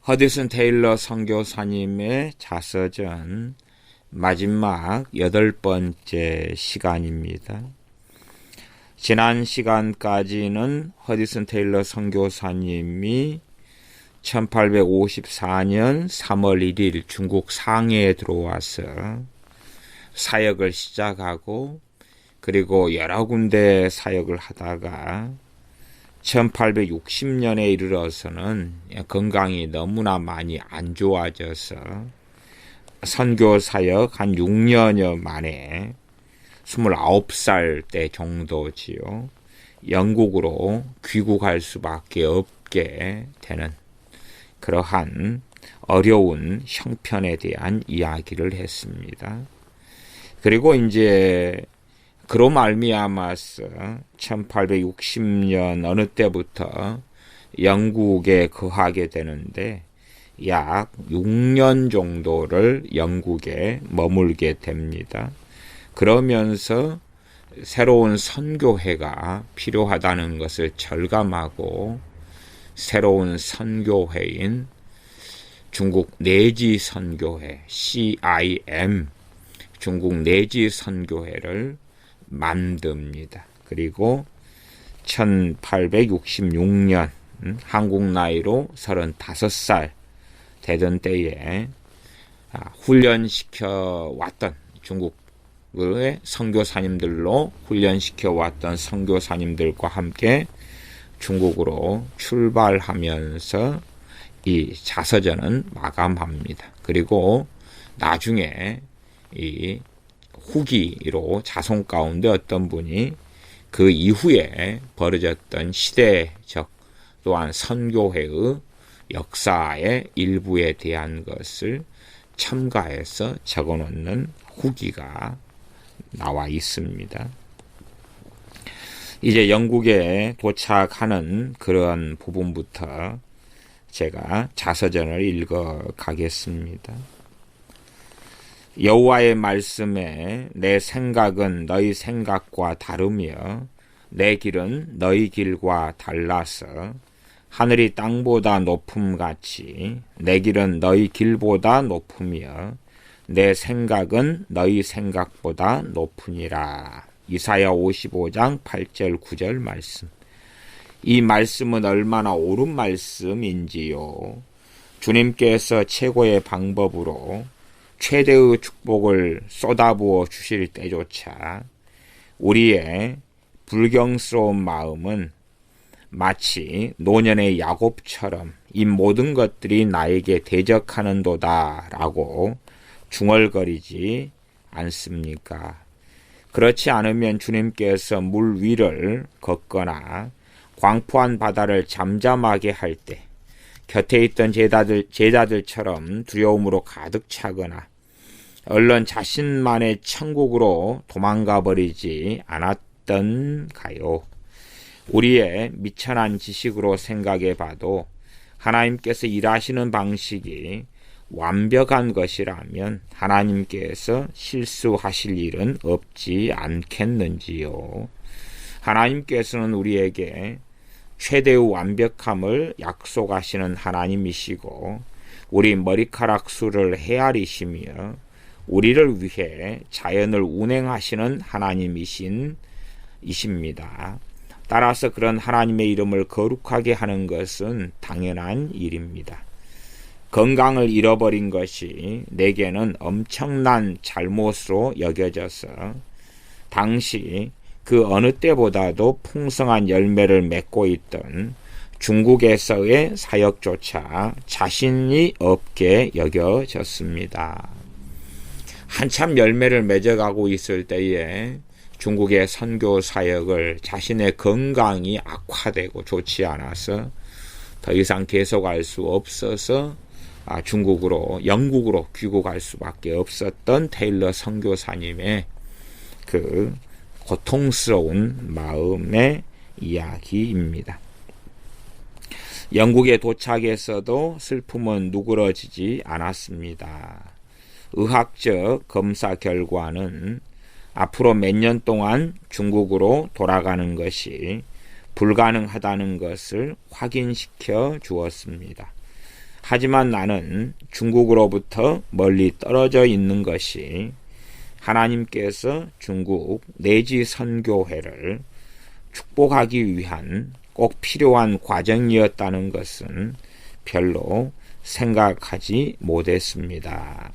허디슨 테일러 선교사님의 자서전 마지막 8번째 시간입니다. 지난 시간까지는 허디슨 테일러 선교사님이 1854년 3월 1일 중국 상해에 들어와서 사역을 시작하고 그리고 여러 군데 사역을 하다가 1860년에 이르러서는 건강이 너무나 많이 안 좋아져서 선교 사역 한 6년여 만에 29살 때 정도지요. 영국으로 귀국할 수밖에 없게 되는 그러한 어려운 형편에 대한 이야기를 했습니다. 그리고 이제 그로 말미암아서 1860년 어느 때부터 영국에 거하게 되는데 약 6년 정도를 영국에 머물게 됩니다. 그러면서 새로운 선교회가 필요하다는 것을 절감하고 새로운 선교회인 중국 내지 선교회 CIM 중국 내지 선교회를 만듭니다. 그리고 1866년 한국 나이로 35살 되던 때에 훈련시켜 왔던 중국의 선교사님들로 훈련시켜 왔던 선교사님들과 함께 중국으로 출발하면서 이 자서전은 마감합니다. 그리고 나중에 이 후기로 자손 가운데 어떤 분이 그 이후에 벌어졌던 시대적 또한 선교회의 역사의 일부에 대한 것을 첨가해서 적어놓는 후기가 나와 있습니다. 이제 영국에 도착하는 그런 부분부터 제가 자서전을 읽어 가겠습니다. 여호와의 말씀에 내 생각은 너희 생각과 다르며 내 길은 너희 길과 달라서 하늘이 땅보다 높음같이 내 길은 너희 길보다 높으며 내 생각은 너희 생각보다 높으니라. 이사야 55장 8절 9절 말씀. 이 말씀은 얼마나 옳은 말씀인지요. 주님께서 최고의 방법으로 최대의 축복을 쏟아부어 주실 때조차 우리의 불경스러운 마음은 마치 노년의 야곱처럼 이 모든 것들이 나에게 대적하는도다 라고 중얼거리지 않습니까? 그렇지 않으면 주님께서 물 위를 걷거나 광포한 바다를 잠잠하게 할 때 곁에 있던 제자들처럼 두려움으로 가득 차거나 얼른 자신만의 천국으로 도망가 버리지 않았던가요? 우리의 미천한 지식으로 생각해 봐도 하나님께서 일하시는 방식이 완벽한 것이라면 하나님께서 실수하실 일은 없지 않겠는지요? 하나님께서는 우리에게 최대의 완벽함을 약속하시는 하나님이시고 우리 머리카락 수를 헤아리시며 우리를 위해 자연을 운행하시는 하나님이십니다. 따라서 그런 하나님의 이름을 거룩하게 하는 것은 당연한 일입니다. 건강을 잃어버린 것이 내게는 엄청난 잘못으로 여겨져서 당시 그 어느 때보다도 풍성한 열매를 맺고 있던 중국에서의 사역조차 자신이 없게 여겨졌습니다. 한참 열매를 맺어가고 있을 때에 중국의 선교 사역을 자신의 건강이 악화되고 좋지 않아서 더 이상 계속할 수 없어서 영국으로 귀국할 수밖에 없었던 테일러 선교사님의 그 고통스러운 마음의 이야기입니다. 영국에 도착해서도 슬픔은 누그러지지 않았습니다. 의학적 검사 결과는 앞으로 몇 년 동안 중국으로 돌아가는 것이 불가능하다는 것을 확인시켜 주었습니다. 하지만 나는 중국으로부터 멀리 떨어져 있는 것이 하나님께서 중국 내지 선교회를 축복하기 위한 꼭 필요한 과정이었다는 것은 별로 생각하지 못했습니다.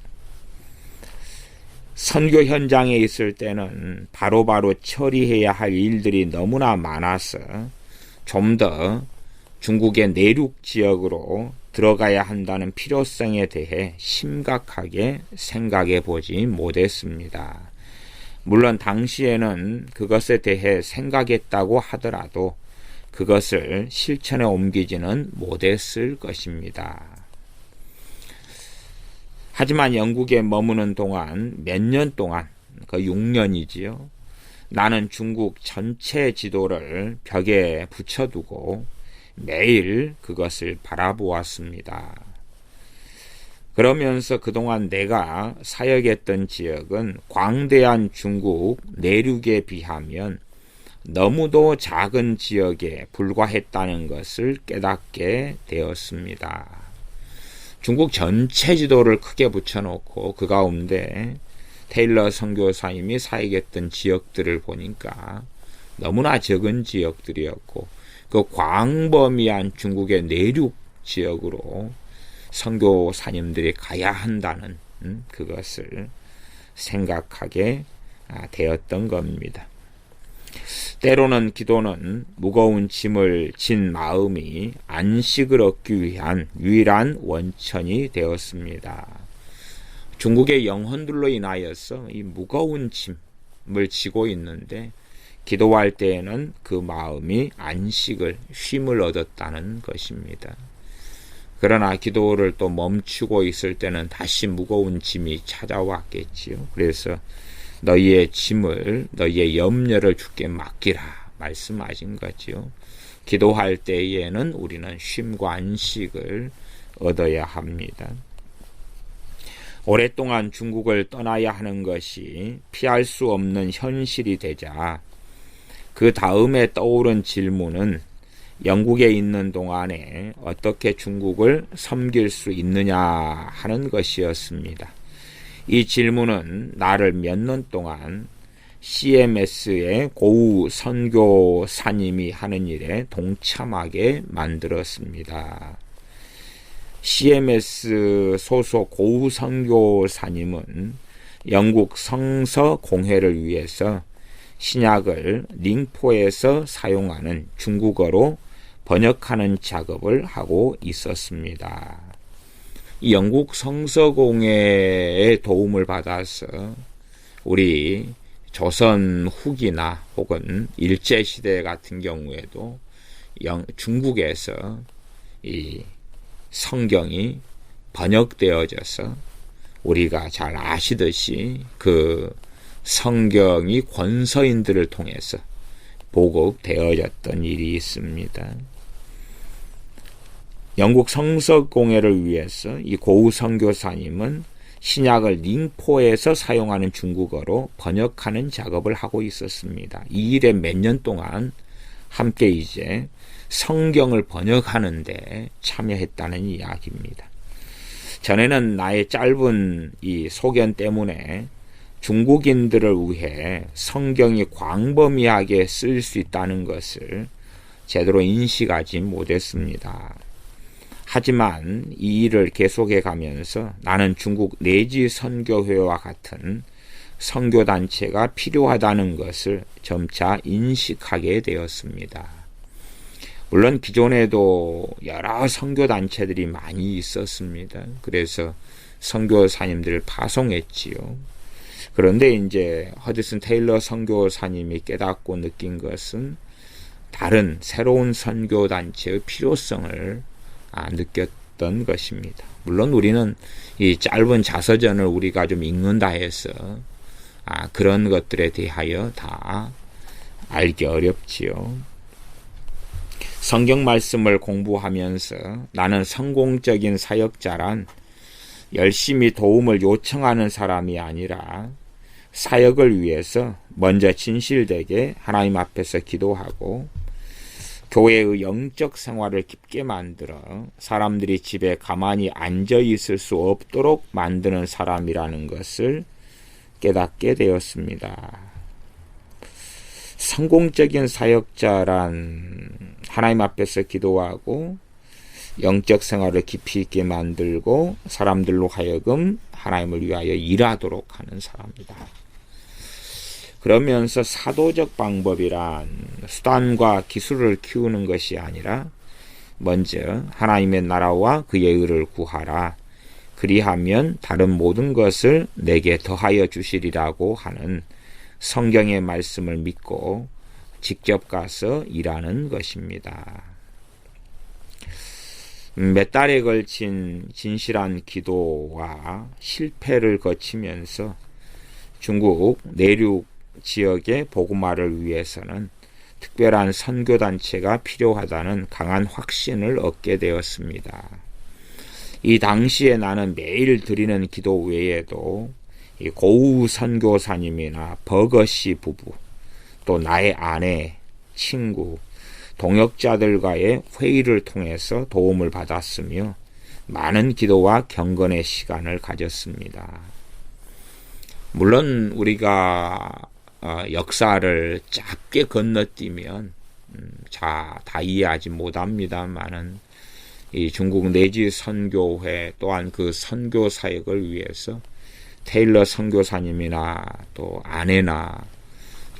선교 현장에 있을 때는 바로바로 처리해야 할 일들이 너무나 많아서 좀 더 중국의 내륙 지역으로 들어가야 한다는 필요성에 대해 심각하게 생각해 보지 못했습니다. 물론 당시에는 그것에 대해 생각했다고 하더라도 그것을 실천에 옮기지는 못했을 것입니다. 하지만 영국에 머무는 동안 몇 년 동안, 그 6년이지요. 나는 중국 전체 지도를 벽에 붙여두고 매일 그것을 바라보았습니다. 그러면서 그동안 내가 사역했던 지역은 광대한 중국 내륙에 비하면 너무도 작은 지역에 불과했다는 것을 깨닫게 되었습니다. 중국 전체 지도를 크게 붙여놓고 그 가운데 테일러 선교사님이 사역했던 지역들을 보니까 너무나 적은 지역들이었고 그 광범위한 중국의 내륙 지역으로 선교사님들이 가야 한다는 그것을 생각하게 되었던 겁니다. 때로는 기도는 무거운 짐을 진 마음이 안식을 얻기 위한 유일한 원천이 되었습니다. 중국의 영혼들로 인하여서 이 무거운 짐을 지고 있는데 기도할 때에는 그 마음이 안식을, 쉼을 얻었다는 것입니다. 그러나 기도를 또 멈추고 있을 때는 다시 무거운 짐이 찾아왔겠지요. 그래서 너희의 짐을, 너희의 염려를 주께 맡기라 말씀하신 거지요. 기도할 때에는 우리는 쉼과 안식을 얻어야 합니다. 오랫동안 중국을 떠나야 하는 것이 피할 수 없는 현실이 되자 그 다음에 떠오른 질문은 영국에 있는 동안에 어떻게 중국을 섬길 수 있느냐 하는 것이었습니다. 이 질문은 나를 몇 년 동안 CMS의 고우 선교사님이 하는 일에 동참하게 만들었습니다. CMS 소속 고우 선교사님은 영국 성서 공회를 위해서 신약을 닝포에서 사용하는 중국어로 번역하는 작업을 하고 있었습니다. 이 영국 성서공회의 도움을 받아서 우리 조선 후기나 혹은 일제시대 같은 경우에도 중국에서 이 성경이 번역되어져서 우리가 잘 아시듯이 그 성경이 권서인들을 통해서 보급되어졌던 일이 있습니다. 영국 성서공회를 위해서 이 고우 선교사님은 신약을 닝포에서 사용하는 중국어로 번역하는 작업을 하고 있었습니다. 이 일에 몇 년 동안 함께 이제 성경을 번역하는데 참여했다는 이야기입니다. 전에는 나의 짧은 이 소견 때문에 중국인들을 위해 성경이 광범위하게 쓰일 수 있다는 것을 제대로 인식하지 못했습니다. 하지만 이 일을 계속해 가면서 나는 중국 내지 선교회와 같은 선교단체가 필요하다는 것을 점차 인식하게 되었습니다. 물론 기존에도 여러 선교단체들이 많이 있었습니다. 그래서 선교사님들을 파송했지요. 그런데 이제 허드슨 테일러 선교사님이 깨닫고 느낀 것은 다른 새로운 선교단체의 필요성을 느꼈던 것입니다. 물론 우리는 이 짧은 자서전을 우리가 좀 읽는다 해서 그런 것들에 대하여 다 알기 어렵지요. 성경 말씀을 공부하면서 나는 성공적인 사역자란 열심히 도움을 요청하는 사람이 아니라 사역을 위해서 먼저 진실되게 하나님 앞에서 기도하고 교회의 영적 생활을 깊게 만들어 사람들이 집에 가만히 앉아 있을 수 없도록 만드는 사람이라는 것을 깨닫게 되었습니다. 성공적인 사역자란 하나님 앞에서 기도하고 영적 생활을 깊이 있게 만들고 사람들로 하여금 하나님을 위하여 일하도록 하는 사람이다. 그러면서 사도적 방법이란 수단과 기술을 키우는 것이 아니라 먼저 하나님의 나라와 그의 의를 구하라. 그리하면 다른 모든 것을 내게 더하여 주시리라고 하는 성경의 말씀을 믿고 직접 가서 일하는 것입니다. 몇 달에 걸친 진실한 기도와 실패를 거치면서 중국 내륙 지역의 복음화를 위해서는 특별한 선교단체가 필요하다는 강한 확신을 얻게 되었습니다. 이 당시에 나는 매일 드리는 기도 외에도 이 고우 선교사님이나 버거씨 부부, 또 나의 아내, 친구, 동역자들과의 회의를 통해서 도움을 받았으며 많은 기도와 경건의 시간을 가졌습니다. 물론 우리가 역사를 짧게 건너뛰면 다 이해하지 못합니다만은 이 중국 내지 선교회 또한 그 선교 사역을 위해서 테일러 선교사님이나 또 아내나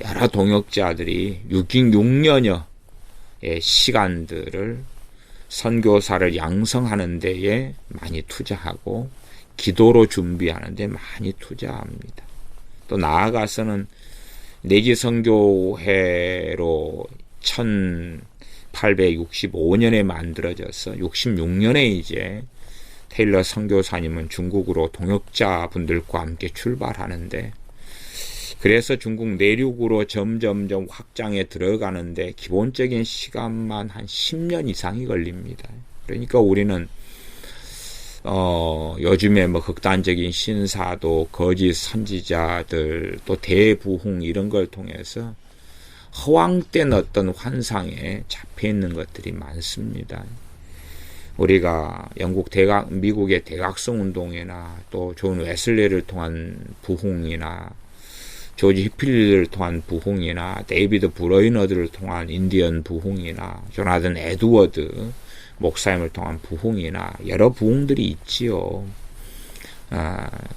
여러 동역자들이 6년여의 시간들을 선교사를 양성하는 데에 많이 투자하고 기도로 준비하는 데 많이 투자합니다. 또 나아가서는 내지 선교회로 1865년에 만들어져서 66년에 이제 테일러 선교사님은 중국으로 동역자분들과 함께 출발하는데, 그래서 중국 내륙으로 점점점 확장해 들어가는데 기본적인 시간만 한 10년 이상이 걸립니다. 그러니까 우리는 요즘에 뭐 극단적인 신사도 거짓 선지자들 또 대부흥 이런 걸 통해서 허황된 어떤 환상에 잡혀 있는 것들이 많습니다. 우리가 미국의 대각성 운동이나 또 존 웨슬리를 통한 부흥이나 조지 히필리를 통한 부흥이나 데이비드 브로이너들을 통한 인디언 부흥이나 조나단 에드워드 목사님을 통한 부흥이나 여러 부흥들이 있지요.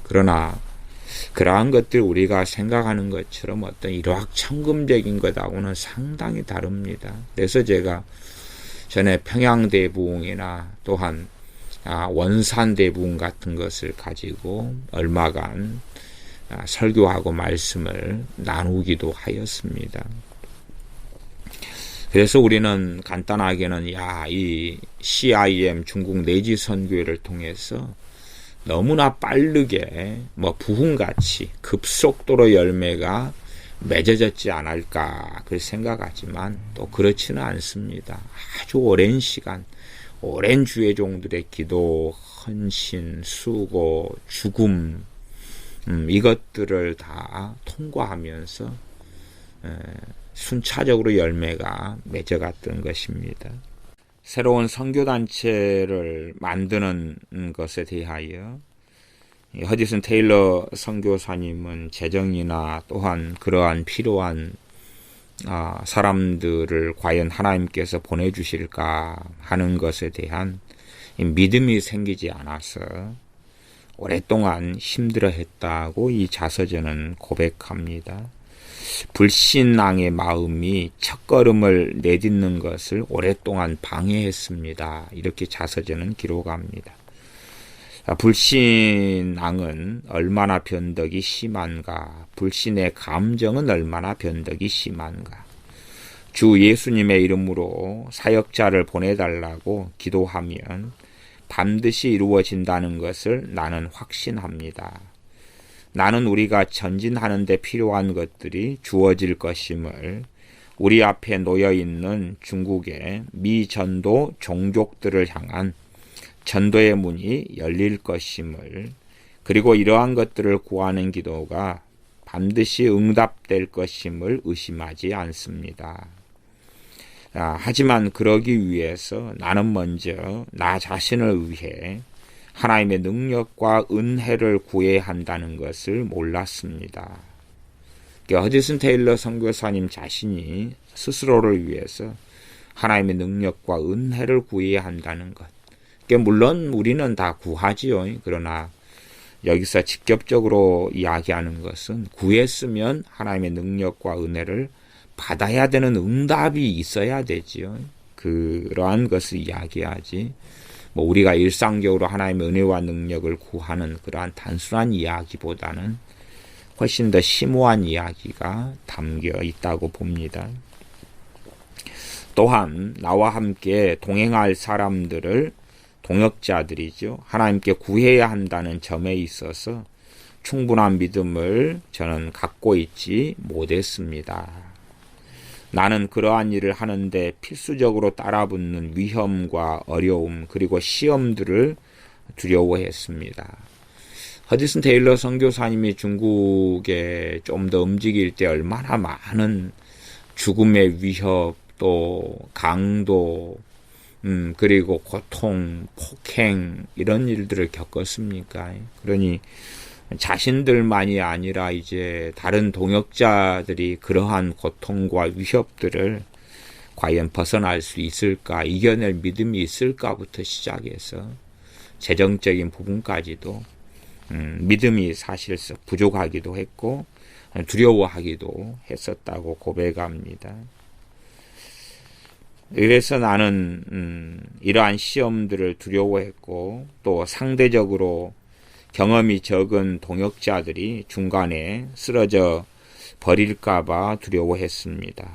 그러나 그러한 것들 우리가 생각하는 것처럼 어떤 일확천금적인 것하고는 상당히 다릅니다. 그래서 제가 전에 평양대부흥이나 또한 원산대부흥 같은 것을 가지고 얼마간 설교하고 말씀을 나누기도 하였습니다. 그래서 우리는 간단하게는 이 CIM 중국 내지 선교회를 통해서 너무나 빠르게 부흥같이 급속도로 열매가 맺어졌지 않을까 그렇게 생각하지만 또 그렇지는 않습니다. 아주 오랜 시간, 오랜 주의 종들의 기도, 헌신, 수고, 죽음 이것들을 다 통과하면서 순차적으로 열매가 맺어갔던 것입니다. 새로운 선교단체를 만드는 것에 대하여 허디슨 테일러 선교사님은 재정이나 또한 그러한 필요한 사람들을 과연 하나님께서 보내주실까 하는 것에 대한 믿음이 생기지 않아서 오랫동안 힘들어했다고 이 자서전은 고백합니다. 불신앙의 마음이 첫걸음을 내딛는 것을 오랫동안 방해했습니다. 이렇게 자서전은 기록합니다. 불신앙은 얼마나 변덕이 심한가, 불신의 감정은 얼마나 변덕이 심한가. 주 예수님의 이름으로 사역자를 보내달라고 기도하면 반드시 이루어진다는 것을 나는 확신합니다. 나는 우리가 전진하는 데 필요한 것들이 주어질 것임을, 우리 앞에 놓여있는 중국의 미전도 종족들을 향한 전도의 문이 열릴 것임을, 그리고 이러한 것들을 구하는 기도가 반드시 응답될 것임을 의심하지 않습니다. 하지만 그러기 위해서 나는 먼저 나 자신을 위해 하나님의 능력과 은혜를 구해야 한다는 것을 몰랐습니다. 허드슨 테일러 선교사님 자신이 스스로를 위해서 하나님의 능력과 은혜를 구해야 한다는 것. 물론 우리는 다 구하지요. 그러나 여기서 직접적으로 이야기하는 것은 구했으면 하나님의 능력과 은혜를 받아야 되는 응답이 있어야 되지요. 그러한 것을 이야기하지. 우리가 일상적으로 하나님의 은혜와 능력을 구하는 그러한 단순한 이야기보다는 훨씬 더 심오한 이야기가 담겨 있다고 봅니다. 또한 나와 함께 동행할 사람들을 동역자들이죠. 하나님께 구해야 한다는 점에 있어서 충분한 믿음을 저는 갖고 있지 못했습니다. 나는 그러한 일을 하는데 필수적으로 따라붙는 위험과 어려움 그리고 시험들을 두려워했습니다. 허드슨 테일러 선교사님이 중국에 좀 더 움직일 때 얼마나 많은 죽음의 위협 또 강도 그리고 고통, 폭행 이런 일들을 겪었습니까? 그러니 자신들만이 아니라 이제 다른 동역자들이 그러한 고통과 위협들을 과연 벗어날 수 있을까, 이겨낼 믿음이 있을까부터 시작해서 재정적인 부분까지도 믿음이 사실상 부족하기도 했고 두려워하기도 했었다고 고백합니다. 그래서 나는 이러한 시험들을 두려워했고 또 상대적으로 경험이 적은 동역자들이 중간에 쓰러져 버릴까봐 두려워했습니다.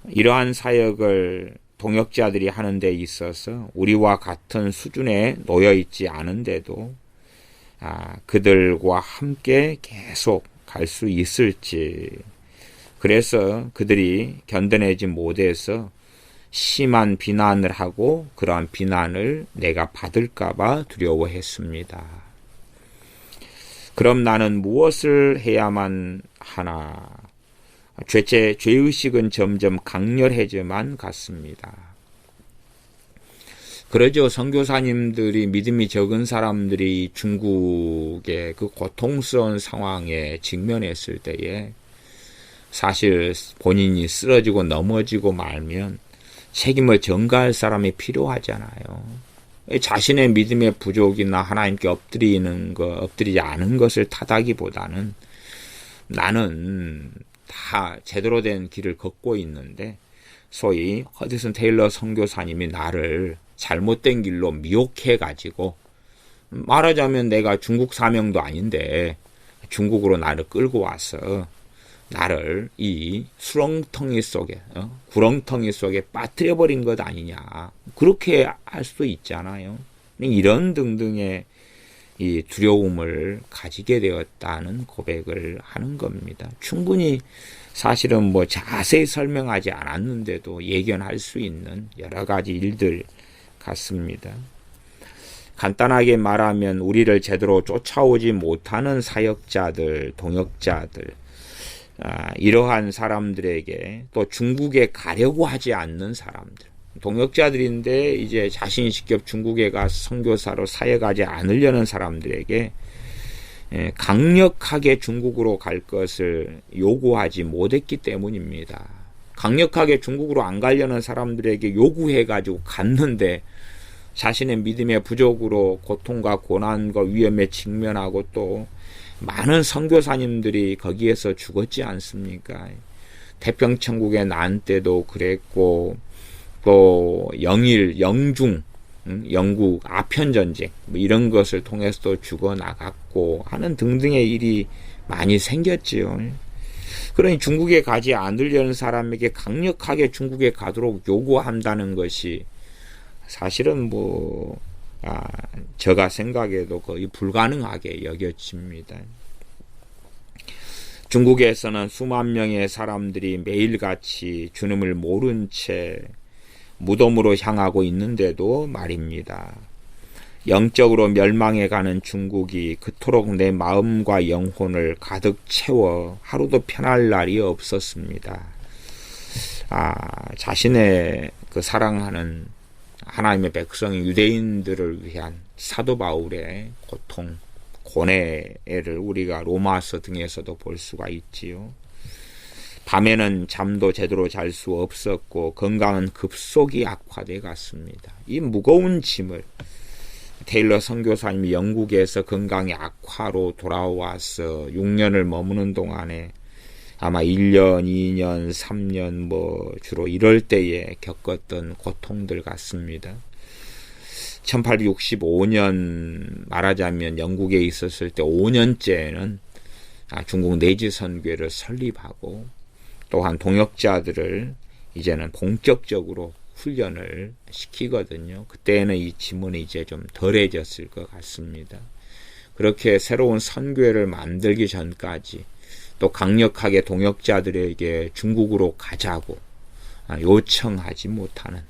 이러한 사역을 동역자들이 하는 데 있어서 우리와 같은 수준에 놓여 있지 않은데도 그들과 함께 계속 갈 수 있을지, 그래서 그들이 견뎌내지 못해서 심한 비난을 하고 그러한 비난을 내가 받을까봐 두려워했습니다. 그럼 나는 무엇을 해야만 하나? 죄의식은 점점 강렬해져만 갔습니다. 그러죠. 선교사님들이 믿음이 적은 사람들이 중국의 그 고통스러운 상황에 직면했을 때에 사실 본인이 쓰러지고 넘어지고 말면 책임을 전가할 사람이 필요하잖아요. 자신의 믿음의 부족이나 하나님께 엎드리지 않은 것을 탓하기보다는 나는 다 제대로 된 길을 걷고 있는데 소위 허드슨 테일러 선교사님이 나를 잘못된 길로 미혹해가지고, 말하자면 내가 중국 사명도 아닌데 중국으로 나를 끌고 와서 나를 이 수렁텅이 속에 구렁텅이 속에 빠뜨려버린 것 아니냐, 그렇게 할 수도 있잖아요. 이런 등등의 이 두려움을 가지게 되었다는 고백을 하는 겁니다. 충분히 사실은 자세히 설명하지 않았는데도 예견할 수 있는 여러 가지 일들 같습니다. 간단하게 말하면 우리를 제대로 쫓아오지 못하는 사역자들, 동역자들, 이러한 사람들에게 또 중국에 가려고 하지 않는 사람들, 동역자들인데 이제 자신이 직접 중국에 가서 선교사로 사역하지 않으려는 사람들에게 강력하게 중국으로 갈 것을 요구하지 못했기 때문입니다. 강력하게 중국으로 안 가려는 사람들에게 요구해가지고 갔는데 자신의 믿음의 부족으로 고통과 고난과 위험에 직면하고 또 많은 선교사님들이 거기에서 죽었지 않습니까? 태평천국의 난 때도 그랬고 또 영중, 영국 아편전쟁 이런 것을 통해서도 죽어나갔고 하는 등등의 일이 많이 생겼지요. 그러니 중국에 가지 않으려는 사람에게 강력하게 중국에 가도록 요구한다는 것이 사실은 제가 생각해도 거의 불가능하게 여겨집니다. 중국에서는 수만 명의 사람들이 매일같이 주님을 모른 채 무덤으로 향하고 있는데도 말입니다. 영적으로 멸망해가는 중국이 그토록 내 마음과 영혼을 가득 채워 하루도 편할 날이 없었습니다. 자신의 그 사랑하는 하나님의 백성 유대인들을 위한 사도 바울의 고통, 고뇌를 우리가 로마서 등에서도 볼 수가 있지요. 밤에는 잠도 제대로 잘 수 없었고 건강은 급속히 악화돼 갔습니다. 이 무거운 짐을 테일러 선교사님이 영국에서 건강이 악화로 돌아와서 6년을 머무는 동안에 아마 1년, 2년, 3년 주로 이럴 때에 겪었던 고통들 같습니다. 1865년 말하자면 영국에 있었을 때 5년째는 중국 내지 선교회를 설립하고 또한 동역자들을 이제는 본격적으로 훈련을 시키거든요. 그때는 이 짐은 이제 좀 덜해졌을 것 같습니다. 그렇게 새로운 선교회를 만들기 전까지 또 강력하게 동역자들에게 중국으로 가자고 요청하지 못하는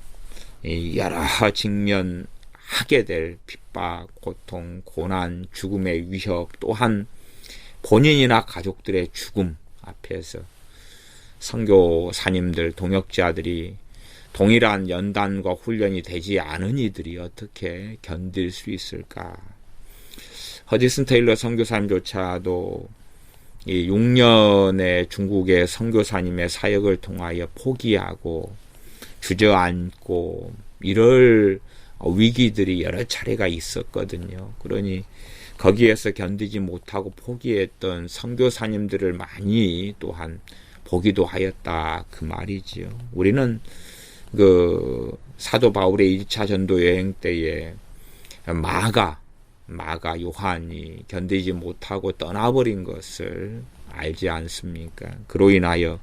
여러 직면하게 될 핍박, 고통, 고난, 죽음의 위협 또한 본인이나 가족들의 죽음 앞에서 선교사님들, 동역자들이 동일한 연단과 훈련이 되지 않은 이들이 어떻게 견딜 수 있을까? 허디슨 테일러 선교사님조차도 이 6년의 중국의 선교사님의 사역을 통하여 포기하고 주저앉고 이럴 위기들이 여러 차례가 있었거든요. 그러니 거기에서 견디지 못하고 포기했던 선교사님들을 많이 또한 보기도 하였다 그 말이지요. 우리는 그 사도 바울의 1차 전도 여행 때에 마가 요한이 견디지 못하고 떠나버린 것을 알지 않습니까? 그로 인하여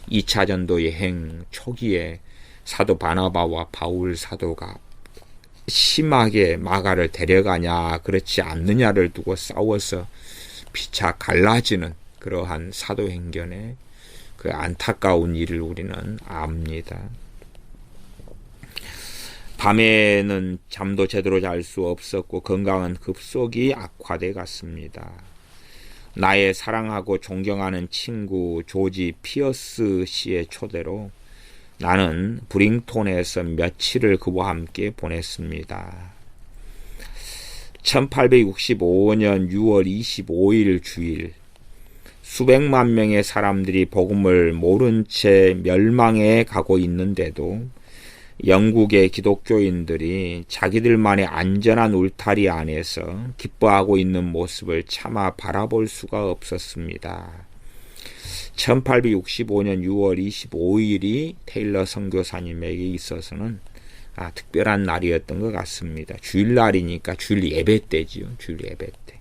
2차 전도 여행 초기에 사도 바나바와 바울 사도가 심하게 마가를 데려가냐 그렇지 않느냐를 두고 싸워서 피차 갈라지는 그러한 사도행전의 그 안타까운 일을 우리는 압니다. 밤에는 잠도 제대로 잘 수 없었고 건강은 급속히 악화돼 갔습니다. 나의 사랑하고 존경하는 친구 조지 피어스 씨의 초대로 나는 브링톤에서 며칠을 그와 함께 보냈습니다. 1865년 6월 25일 주일 수백만 명의 사람들이 복음을 모른 채 멸망해 가고 있는데도 영국의 기독교인들이 자기들만의 안전한 울타리 안에서 기뻐하고 있는 모습을 차마 바라볼 수가 없었습니다. 1865년 6월 25일이 테일러 선교사님에게 있어서는 특별한 날이었던 것 같습니다. 주일날이니까 주일 예배 때지요. 주일 예배 때.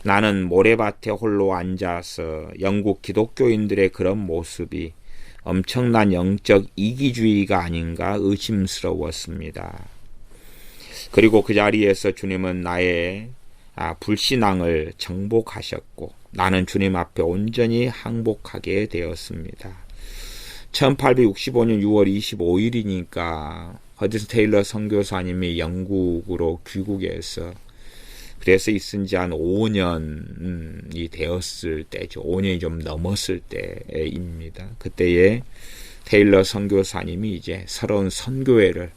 나는 모래밭에 홀로 앉아서 영국 기독교인들의 그런 모습이 엄청난 영적 이기주의가 아닌가 의심스러웠습니다. 그리고 그 자리에서 주님은 나의 불신앙을 정복하셨고 나는 주님 앞에 온전히 항복하게 되었습니다. 1865년 6월 25일이니까 허디슨 테일러 선교사님이 영국으로 귀국해서 그래서 있은 지 한 5년이 되었을 때죠. 5년이 좀 넘었을 때입니다. 그때에 테일러 선교사님이 이제 새로운 선교회를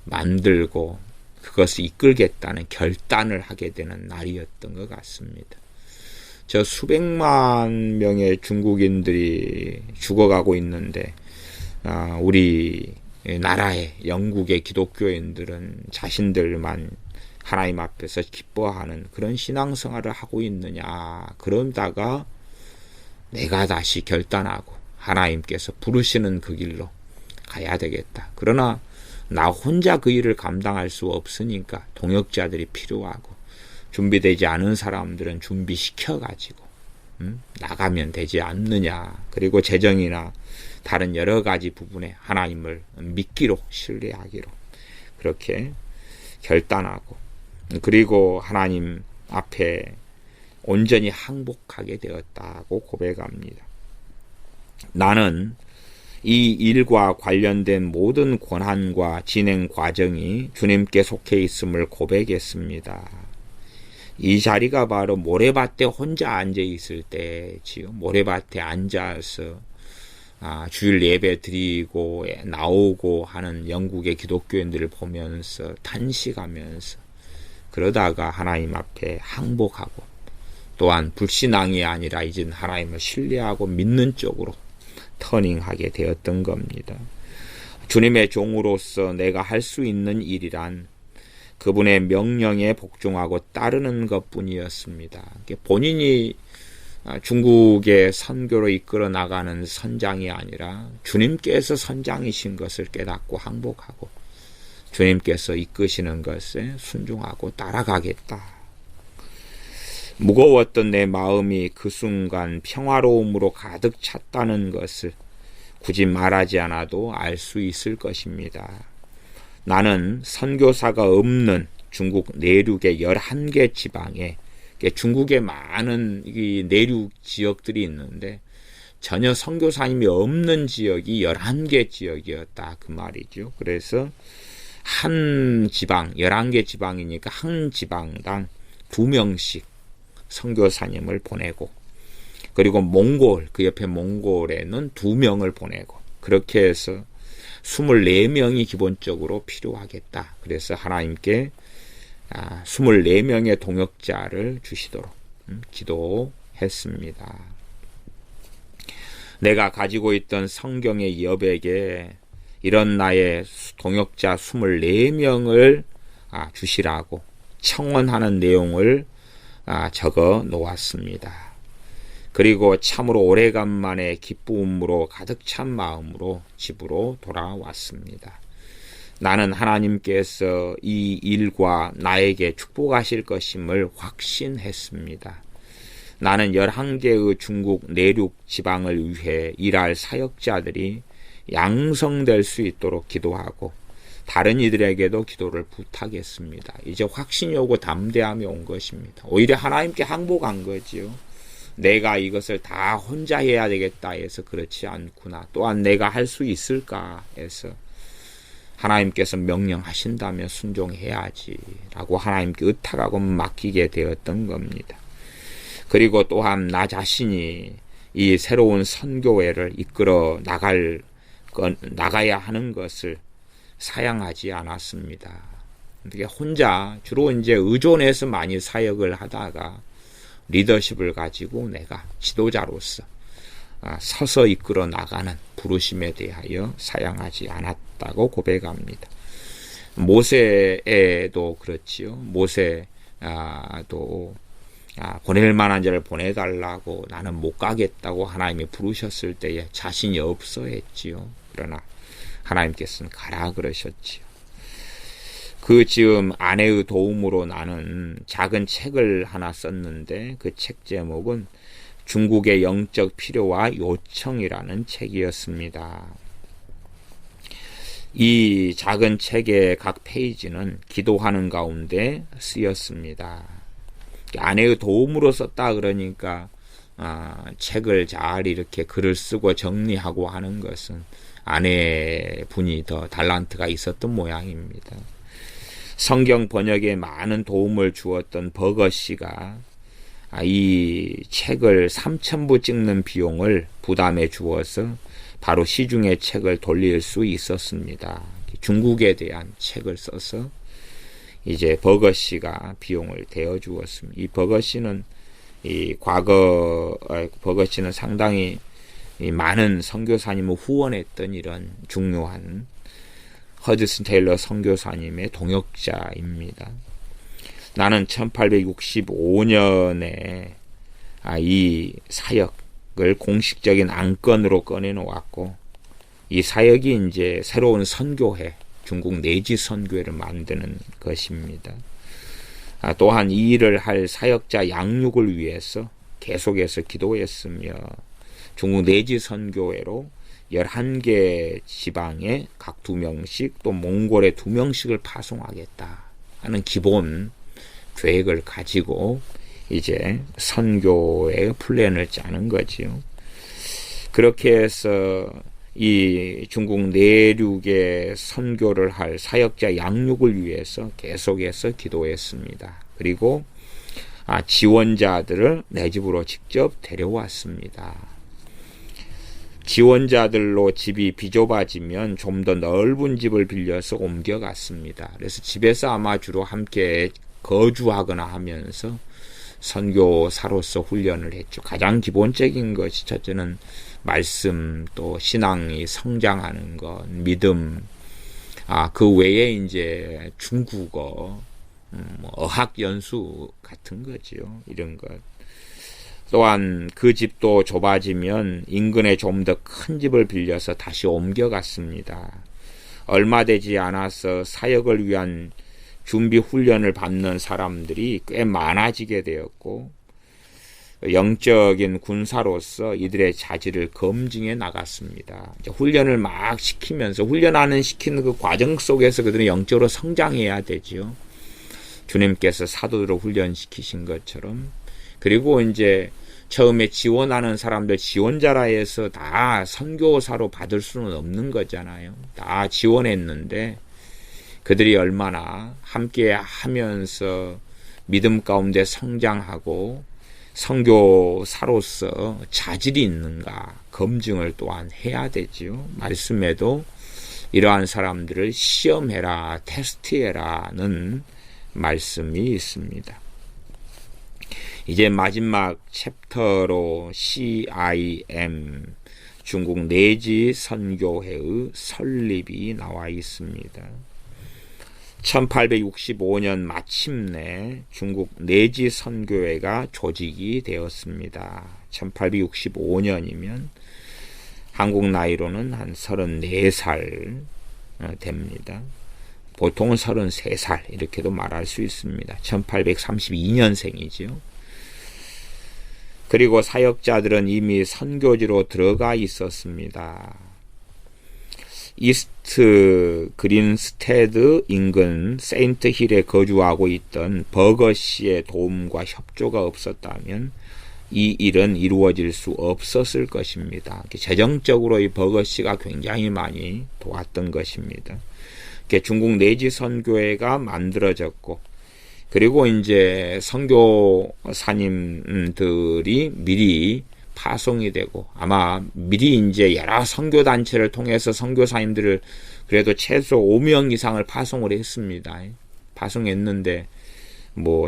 만들고 그것을 이끌겠다는 결단을 하게 되는 날이었던 것 같습니다. 저 수백만 명의 중국인들이 죽어가고 있는데 우리 나라의 영국의 기독교인들은 자신들만 하나님 앞에서 기뻐하는 그런 신앙생활을 하고 있느냐. 그러다가 내가 다시 결단하고 하나님께서 부르시는 그 길로 가야 되겠다. 그러나 나 혼자 그 일을 감당할 수 없으니까 동역자들이 필요하고 준비되지 않은 사람들은 준비시켜가지고 나가면 되지 않느냐. 그리고 재정이나 다른 여러 가지 부분에 하나님을 믿기로 신뢰하기로 그렇게 결단하고 그리고 하나님 앞에 온전히 항복하게 되었다고 고백합니다. 나는 이 일과 관련된 모든 권한과 진행 과정이 주님께 속해 있음을 고백했습니다. 이 자리가 바로 모래밭에 혼자 앉아 있을 때지요. 모래밭에 앉아서 주일 예배 드리고 나오고 하는 영국의 기독교인들을 보면서 탄식하면서 그러다가 하나님 앞에 항복하고 또한 불신앙이 아니라 이젠 하나님을 신뢰하고 믿는 쪽으로 터닝하게 되었던 겁니다. 주님의 종으로서 내가 할 수 있는 일이란 그분의 명령에 복종하고 따르는 것뿐이었습니다. 본인이 중국의 선교로 이끌어 나가는 선장이 아니라 주님께서 선장이신 것을 깨닫고 항복하고 주님께서 이끄시는 것에 순종하고 따라가겠다. 무거웠던 내 마음이 그 순간 평화로움으로 가득 찼다는 것을 굳이 말하지 않아도 알 수 있을 것입니다. 나는 선교사가 없는 중국 내륙의 11개 지방에 중국에 많은 이 내륙 지역들이 있는데 전혀 선교사님이 없는 지역이 11개 지역이었다 그 말이죠. 그래서 한 지방 11개 지방이니까 한 지방당 2명씩 선교사님을 보내고 그리고 몽골 그 옆에 몽골에는 2명을 보내고 그렇게 해서 24명이 기본적으로 필요하겠다. 그래서 하나님께 24명의 동역자를 주시도록 기도했습니다. 내가 가지고 있던 성경의 여백에 이런 나의 동역자 24명을 주시라고 청원하는 내용을 적어 놓았습니다. 그리고 참으로 오래간만에 기쁨으로 가득 찬 마음으로 집으로 돌아왔습니다. 나는 하나님께서 이 일과 나에게 축복하실 것임을 확신했습니다. 나는 11개의 중국 내륙 지방을 위해 일할 사역자들이 양성될 수 있도록 기도하고 다른 이들에게도 기도를 부탁했습니다. 이제 확신이 오고 담대함이 온 것입니다. 오히려 하나님께 항복한 거지요. 내가 이것을 다 혼자 해야 되겠다 해서 그렇지 않구나. 또한 내가 할 수 있을까 해서 하나님께서 명령하신다면 순종해야지 라고 하나님께 의탁하고 맡기게 되었던 겁니다. 그리고 또한 나 자신이 이 새로운 선교회를 이끌어 나가야 하는 것을 사양하지 않았습니다. 혼자 주로 이제 의존해서 많이 사역을 하다가 리더십을 가지고 내가 지도자로서 서서 이끌어 나가는 부르심에 대하여 사양하지 않았다고 고백합니다. 모세에도 그렇지요. 모세도 보낼 만한 자를 보내달라고 나는 못 가겠다고 하나님이 부르셨을 때에 자신이 없어 했지요. 그러나 하나님께서는 가라 그러셨지요. 그 즈음 아내의 도움으로 나는 작은 책을 하나 썼는데 그 책 제목은 중국의 영적 필요와 요청이라는 책이었습니다. 이 작은 책의 각 페이지는 기도하는 가운데 쓰였습니다. 아내의 도움으로 썼다 그러니까 책을 잘 이렇게 글을 쓰고 정리하고 하는 것은 아내분이 더 달란트가 있었던 모양입니다. 성경 번역에 많은 도움을 주었던 버거 씨가 이 책을 3,000부 찍는 비용을 부담해 주어서 바로 시중에 책을 돌릴 수 있었습니다. 중국에 대한 책을 써서 이제 버거 씨가 비용을 대어 주었습니다. 이 버거 씨는 버거 씨는 상당히 많은 선교사님을 후원했던 이런 중요한 허드슨 테일러 선교사님의 동역자입니다. 나는 1865년에 이 사역을 공식적인 안건으로 꺼내놓았고 이 사역이 이제 새로운 선교회, 중국 내지 선교회를 만드는 것입니다. 또한 이 일을 할 사역자 양육을 위해서 계속해서 기도했으며 중국 내지 선교회로 11개 지방에 각 2명씩 또 몽골에 2명씩을 파송하겠다 하는 기본 계획을 가지고 이제 선교의 플랜을 짜는 거지요. 그렇게 해서 이 중국 내륙의 선교를 할 사역자 양육을 위해서 계속해서 기도했습니다. 그리고 지원자들을 내 집으로 직접 데려왔습니다. 지원자들로 집이 비좁아지면 좀 더 넓은 집을 빌려서 옮겨갔습니다. 그래서 집에서 아마 주로 함께 거주하거나 하면서 선교사로서 훈련을 했죠. 가장 기본적인 것이 첫째는 말씀, 또 신앙이 성장하는 것, 믿음, 그 외에 이제 중국어, 어학 연수 같은 거죠. 이런 것. 또한 그 집도 좁아지면 인근에 좀 더 큰 집을 빌려서 다시 옮겨갔습니다. 얼마 되지 않아서 사역을 위한 준비 훈련을 받는 사람들이 꽤 많아지게 되었고, 영적인 군사로서 이들의 자질을 검증해 나갔습니다. 훈련을 막 시키면서 시키는 그 과정 속에서 그들은 영적으로 성장해야 되죠. 주님께서 사도들을 훈련시키신 것처럼. 그리고 이제 처음에 지원하는 사람들 지원자라 해서 다 선교사로 받을 수는 없는 거잖아요. 다 지원했는데 그들이 얼마나 함께 하면서 믿음 가운데 성장하고 선교사로서 자질이 있는가 검증을 또한 해야 되지요. 말씀에도 이러한 사람들을 시험해라, 테스트해라는 말씀이 있습니다. 이제 마지막 챕터로 CIM, 중국 내지 선교회의 설립이 나와 있습니다. 1865년 마침내 중국 내지 선교회가 조직이 되었습니다. 1865년이면 한국 나이로는 한 34살 됩니다. 보통은 33살 이렇게도 말할 수 있습니다. 1832년생이지요. 그리고 사역자들은 이미 선교지로 들어가 있었습니다. 이스트 그린스테드 인근 세인트 힐에 거주하고 있던 버거 씨의 도움과 협조가 없었다면 이 일은 이루어질 수 없었을 것입니다. 재정적으로 이 버거 씨가 굉장히 많이 도왔던 것입니다. 중국 내지 선교회가 만들어졌고, 그리고 이제 선교사님들이 미리 파송이 되고, 아마 미리 이제 여러 선교단체를 통해서 선교사님들을 그래도 최소 5명 이상을 파송을 했습니다. 파송했는데,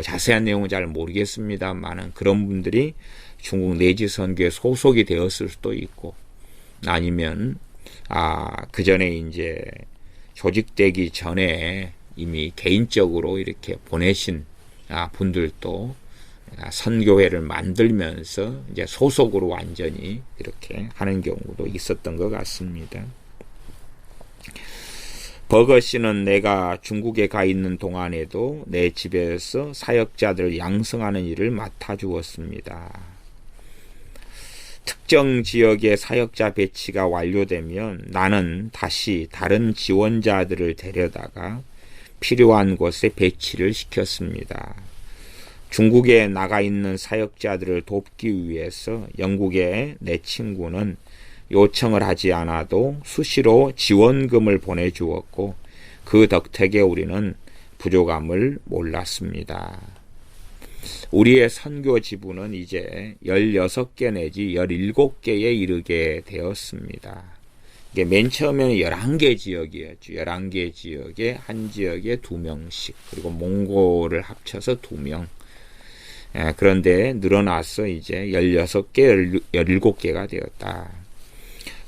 자세한 내용은 잘 모르겠습니다만은 그런 분들이 중국 내지 선교에 소속이 되었을 수도 있고, 아니면, 그 전에 이제 조직되기 전에 이미 개인적으로 이렇게 보내신 분들도 선교회를 만들면서 이제 소속으로 완전히 이렇게 하는 경우도 있었던 것 같습니다. 버거 씨는 내가 중국에 가 있는 동안에도 내 집에서 사역자들을 양성하는 일을 맡아주었습니다. 특정 지역의 사역자 배치가 완료되면 나는 다시 다른 지원자들을 데려다가 필요한 곳에 배치를 시켰습니다. 중국에 나가 있는 사역자들을 돕기 위해서 영국의 내 친구는 요청을 하지 않아도 수시로 지원금을 보내주었고 그 덕택에 우리는 부족함을 몰랐습니다. 우리의 선교 지부는 이제 16개 내지 17개에 이르게 되었습니다. 이게 맨 처음에는 11개 지역이었죠. 11개 지역에 한 지역에 2명씩, 그리고 몽골을 합쳐서 2명. 그런데 늘어나서 이제 16개, 17개가 되었다.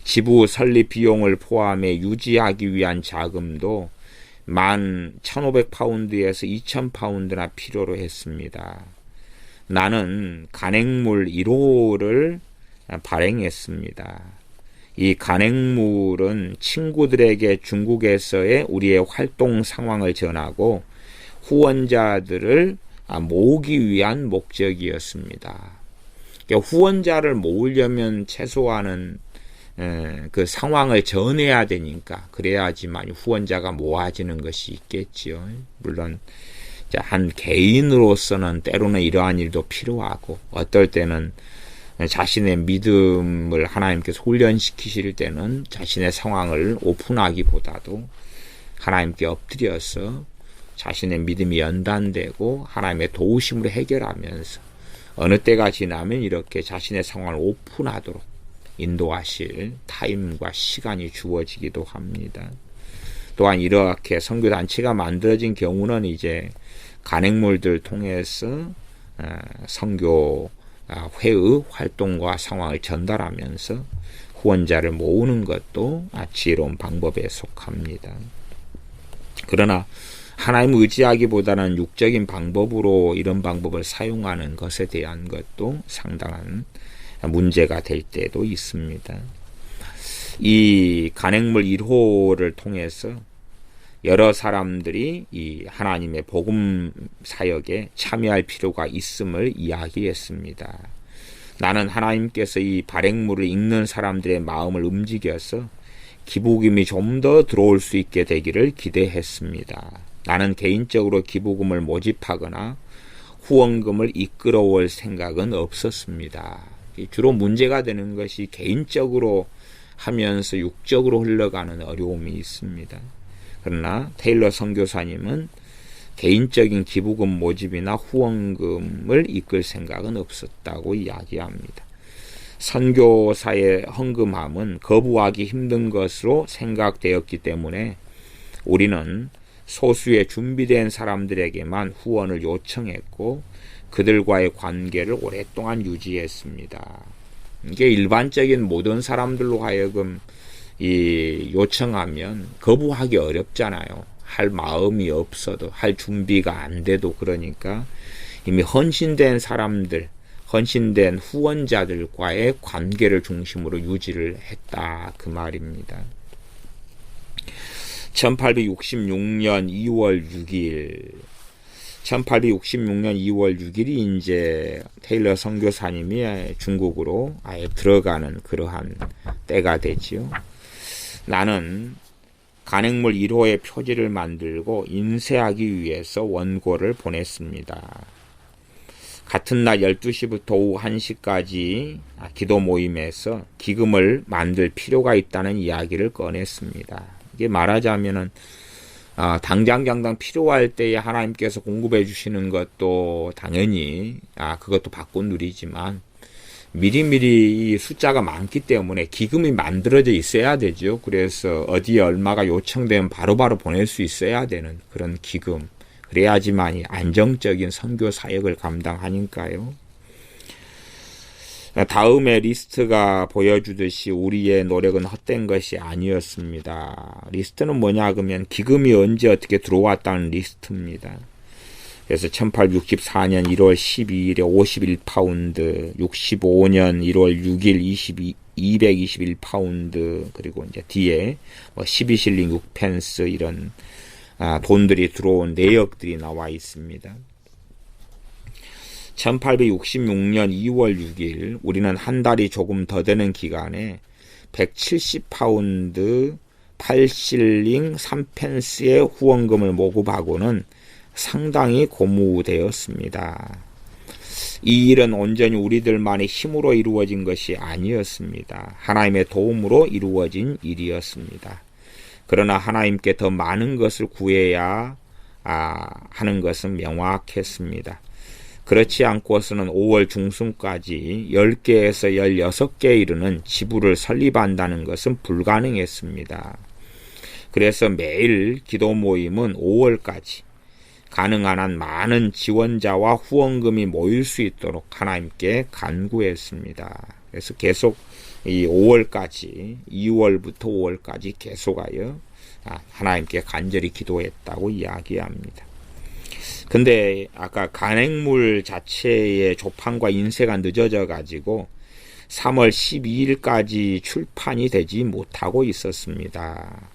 지부 설립 비용을 포함해 유지하기 위한 자금도 1,500파운드에서 2,000파운드나 필요로 했습니다. 나는 간행물 1호를 발행했습니다. 이 간행물은 친구들에게 중국에서의 우리의 활동 상황을 전하고 후원자들을 모으기 위한 목적이었습니다. 그러니까 후원자를 모으려면 최소한은 그 상황을 전해야 되니까 그래야지만 후원자가 모아지는 것이 있겠지요. 물론 한 개인으로서는 때로는 이러한 일도 필요하고, 어떨 때는 자신의 믿음을 하나님께서 훈련시키실 때는 자신의 상황을 오픈하기보다도 하나님께 엎드려서 자신의 믿음이 연단되고 하나님의 도우심으로 해결하면서 어느 때가 지나면 이렇게 자신의 상황을 오픈하도록 인도하실 타임과 시간이 주어지기도 합니다. 또한 이렇게 선교단체가 만들어진 경우는 이제 간행물들 통해서 선교 회의 활동과 상황을 전달하면서 후원자를 모으는 것도 지혜로운 방법에 속합니다. 그러나 하나님을 의지하기보다는 육적인 방법으로 이런 방법을 사용하는 것에 대한 것도 상당한 문제가 될 때도 있습니다. 이 간행물 1호를 통해서 여러 사람들이 이 하나님의 복음 사역에 참여할 필요가 있음을 이야기했습니다. 나는 하나님께서 이 발행물을 읽는 사람들의 마음을 움직여서 기부금이 좀 더 들어올 수 있게 되기를 기대했습니다. 나는 개인적으로 기부금을 모집하거나 후원금을 이끌어올 생각은 없었습니다. 주로 문제가 되는 것이 개인적으로 하면서 육적으로 흘러가는 어려움이 있습니다. 그러나 테일러 선교사님은 개인적인 기부금 모집이나 후원금을 이끌 생각은 없었다고 이야기합니다. 선교사의 헌금함은 거부하기 힘든 것으로 생각되었기 때문에 우리는 소수의 준비된 사람들에게만 후원을 요청했고 그들과의 관계를 오랫동안 유지했습니다. 이게 일반적인 모든 사람들로 하여금 요청하면 거부하기 어렵잖아요. 할 마음이 없어도, 할 준비가 안 돼도. 그러니까 이미 헌신된 사람들, 헌신된 후원자들과의 관계를 중심으로 유지를 했다, 그 말입니다. 1866년 2월 6일 1866이 이제 테일러 선교사님이 중국으로 아예 들어가는 그러한 때가 되지요. 나는 간행물 1호의 표지를 만들고 인쇄하기 위해서 원고를 보냈습니다. 같은 날 12시부터 오후 1시까지 기도 모임에서 기금을 만들 필요가 있다는 이야기를 꺼냈습니다. 이게 말하자면은 당장 필요할 때에 하나님께서 공급해 주시는 것도 당연히 그것도 받고 누리지만 미리미리 이 숫자가 많기 때문에 기금이 만들어져 있어야 되죠. 그래서 어디에 얼마가 요청되면 바로바로 보낼 수 있어야 되는 그런 기금, 그래야지만이 안정적인 선교 사역을 감당하니까요. 다음에 리스트가 보여주듯이 우리의 노력은 헛된 것이 아니었습니다. 리스트는 뭐냐 그러면 기금이 언제 어떻게 들어왔다는 리스트입니다. 그래서 1864년 1월 12일에 51파운드, 65년 1월 6일 221파운드, 그리고 이제 뒤에 12실링 6펜스 이런 돈들이 들어온 내역들이 나와 있습니다. 1866년 2월 6일 우리는 한 달이 조금 더 되는 기간에 170파운드 8실링 3펜스의 후원금을 모금하고는 상당히 고무되었습니다. 이 일은 온전히 우리들만의 힘으로 이루어진 것이 아니었습니다. 하나님의 도움으로 이루어진 일이었습니다. 그러나 하나님께 더 많은 것을 구해야 하는 것은 명확했습니다. 그렇지 않고서는 5월 중순까지 10개에서 16개에 이르는 지부를 설립한다는 것은 불가능했습니다. 그래서 매일 기도 모임은 5월까지 가능한 한 많은 지원자와 후원금이 모일 수 있도록 하나님께 간구했습니다. 그래서 계속 이 5월까지, 2월부터 5월까지 계속하여 하나님께 간절히 기도했다고 이야기합니다. 근데 아까 간행물 자체의 조판과 인쇄가 늦어져 가지고 3월 12일까지 출판이 되지 못하고 있었습니다.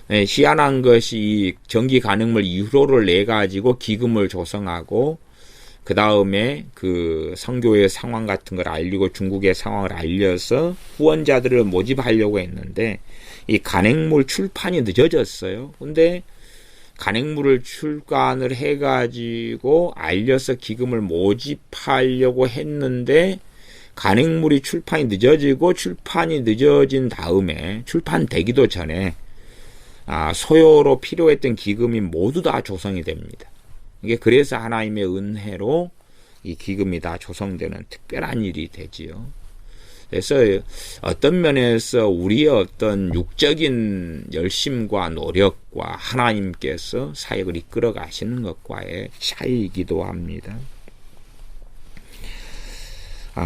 희한한 것이 정기 간행물 2호를 내 가지고 기금을 조성하고 그 다음에 그 선교의 상황 같은 걸 알리고 중국의 상황을 알려서 후원자들을 모집하려고 했는데 이 간행물 출판이 늦어졌어요. 근데 간행물을 출간을 해가지고 알려서 기금을 모집하려고 했는데 간행물이 출판이 늦어지고 출판이 늦어진 다음에 출판되기도 전에 소요로 필요했던 기금이 모두 다 조성이 됩니다. 이게 그래서 하나님의 은혜로 이 기금이 다 조성되는 특별한 일이 되지요. 그래서 어떤 면에서 우리의 어떤 육적인 열심과 노력과 하나님께서 사역을 이끌어 가시는 것과의 차이이기도 합니다.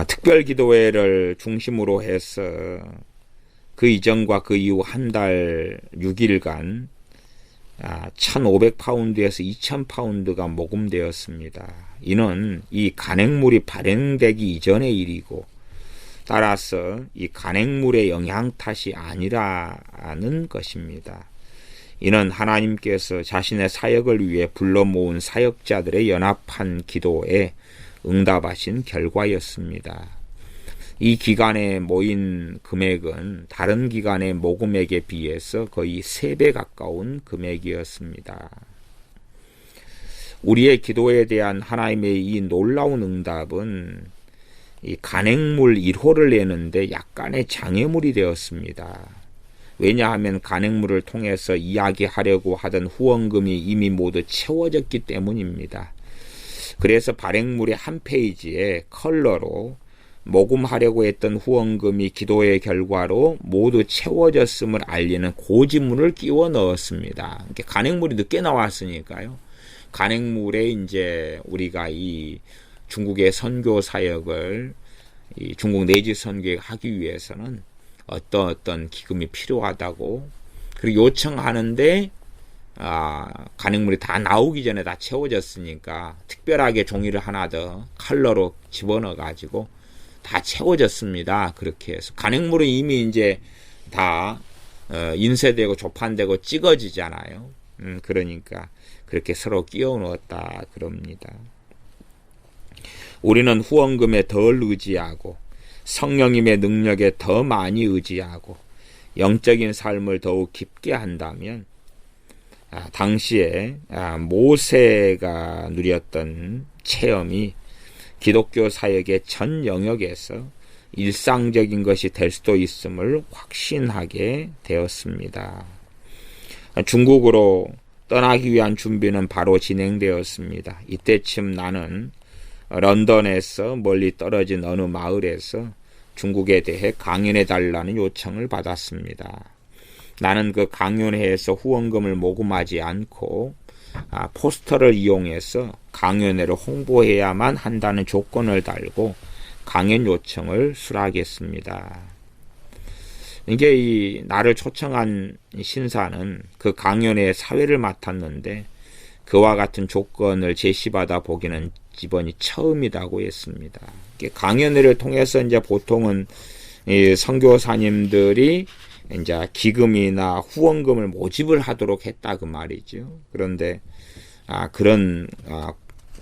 특별 기도회를 중심으로 해서 그 이전과 그 이후 한 달 6일간 1,500파운드에서 2,000파운드가 모금되었습니다. 이는 이 간행물이 발행되기 이전의 일이고, 따라서 이 간행물의 영향 탓이 아니라는 것입니다. 이는 하나님께서 자신의 사역을 위해 불러 모은 사역자들의 연합한 기도에 응답하신 결과였습니다. 이 기간에 모인 금액은 다른 기간의 모금액에 비해서 거의 3배 가까운 금액이었습니다. 우리의 기도에 대한 하나님의 이 놀라운 응답은 이 간행물 1호를 내는데 약간의 장애물이 되었습니다. 왜냐하면 간행물을 통해서 이야기하려고 하던 후원금이 이미 모두 채워졌기 때문입니다. 그래서 발행물의 한 페이지에 컬러로 모금하려고 했던 후원금이 기도의 결과로 모두 채워졌음을 알리는 고지문을 끼워 넣었습니다. 간행물이 늦게 나왔으니까요. 간행물에 이제 우리가 이 중국의 선교 사역을 이 중국 내지 선교에 하기 위해서는 어떤 기금이 필요하다고 그리고 요청하는데 간행물이 다 나오기 전에 다 채워졌으니까 특별하게 종이를 하나 더 컬러로 집어넣어 가지고 다 채워졌습니다. 그렇게 해서 간행물은 이미 이제 다 인쇄되고 조판되고 찍어지잖아요. 그러니까 그렇게 서로 끼워 넣었다 그럽니다. 우리는 후원금에 덜 의지하고 성령님의 능력에 더 많이 의지하고 영적인 삶을 더욱 깊게 한다면 당시에 모세가 누렸던 체험이 기독교 사역의 전 영역에서 일상적인 것이 될 수도 있음을 확신하게 되었습니다. 중국으로 떠나기 위한 준비는 바로 진행되었습니다. 이때쯤 나는 런던에서 멀리 떨어진 어느 마을에서 중국에 대해 강연해 달라는 요청을 받았습니다. 나는 그 강연회에서 후원금을 모금하지 않고 포스터를 이용해서 강연회를 홍보해야만 한다는 조건을 달고 강연 요청을 수락했습니다. 이게 나를 초청한 신사는 그 강연회의 사회를 맡았는데 그와 같은 조건을 제시받아 보기는 이번이 처음이라고 했습니다. 강연회를 통해서 이제 보통은 이 선교사님들이 이제 기금이나 후원금을 모집을 하도록 했다 그 말이죠. 그런데 그런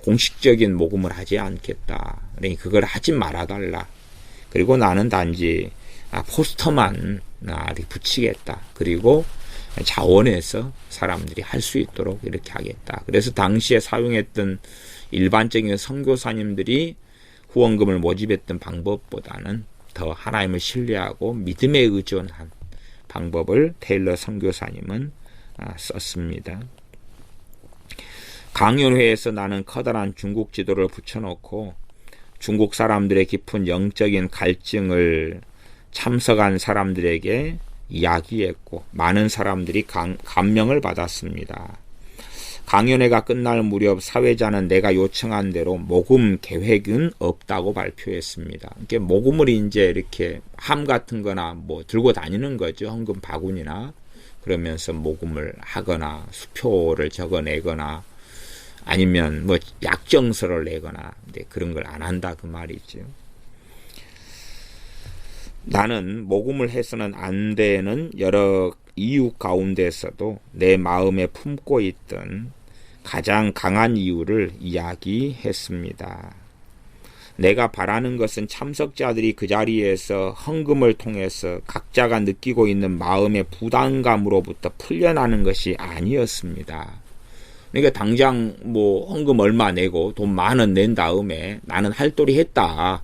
공식적인 모금을 하지 않겠다. 그러니 그걸 하지 말아달라. 그리고 나는 단지 포스터만 붙이겠다. 그리고 자원해서 사람들이 할 수 있도록 이렇게 하겠다. 그래서 당시에 사용했던 일반적인 선교사님들이 후원금을 모집했던 방법보다는 더 하나님을 신뢰하고 믿음에 의존한 방법을 테일러 선교사님은 썼습니다. 강연회에서 나는 커다란 중국 지도를 붙여놓고 중국 사람들의 깊은 영적인 갈증을 참석한 사람들에게 이야기했고 많은 사람들이 감명을 받았습니다. 강연회가 끝날 무렵 사회자는 내가 요청한 대로 모금 계획은 없다고 발표했습니다. 이렇게 모금을 이제 이렇게 함 같은 거나 뭐 들고 다니는 거죠. 헌금 바구니나 그러면서 모금을 하거나 수표를 적어내거나 아니면 뭐 약정서를 내거나 그런 걸 안 한다 그 말이죠. 나는 모금을 해서는 안 되는 여러 이유 가운데서도 내 마음에 품고 있던 가장 강한 이유를 이야기했습니다. 내가 바라는 것은 참석자들이 그 자리에서 헌금을 통해서 각자가 느끼고 있는 마음의 부담감으로부터 풀려나는 것이 아니었습니다. 그러니까 당장 뭐 헌금 얼마 내고 돈 10,000원 낸 다음에 나는 할도리 했다.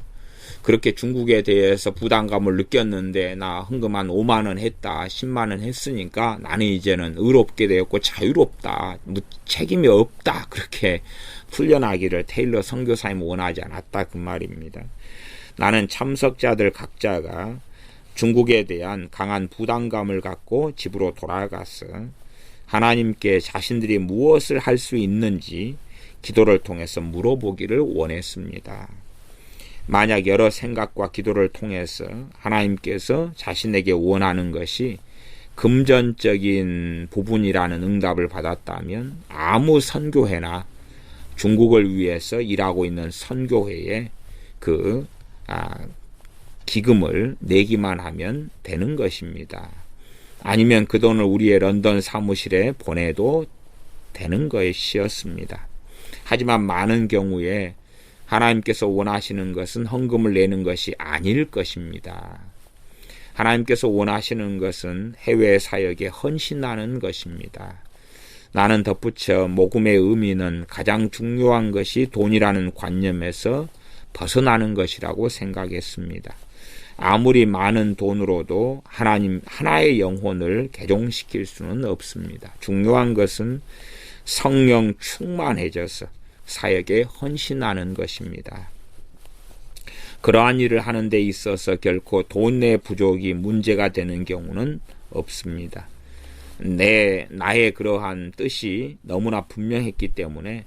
그렇게 중국에 대해서 부담감을 느꼈는데 나 헌금 한 50,000원 했다. 100,000원 했으니까 나는 이제는 의롭게 되었고 자유롭다. 책임이 없다. 그렇게 풀려나기를 테일러 선교사님은 원하지 않았다 그 말입니다. 나는 참석자들 각자가 중국에 대한 강한 부담감을 갖고 집으로 돌아가서 하나님께 자신들이 무엇을 할 수 있는지 기도를 통해서 물어보기를 원했습니다. 만약 여러 생각과 기도를 통해서 하나님께서 자신에게 원하는 것이 금전적인 부분이라는 응답을 받았다면 아무 선교회나 중국을 위해서 일하고 있는 선교회에 그 기금을 내기만 하면 되는 것입니다. 아니면 그 돈을 우리의 런던 사무실에 보내도 되는 것이었습니다. 하지만 많은 경우에 하나님께서 원하시는 것은 헌금을 내는 것이 아닐 것입니다. 하나님께서 원하시는 것은 해외 사역에 헌신하는 것입니다. 나는 덧붙여 모금의 의미는 가장 중요한 것이 돈이라는 관념에서 벗어나는 것이라고 생각했습니다. 아무리 많은 돈으로도 하나님 하나의 영혼을 개종시킬 수는 없습니다. 중요한 것은 성령 충만해져서 사역에 헌신하는 것입니다. 그러한 일을 하는 데 있어서 결코 돈 내 부족이 문제가 되는 경우는 없습니다. 나의 그러한 뜻이 너무나 분명했기 때문에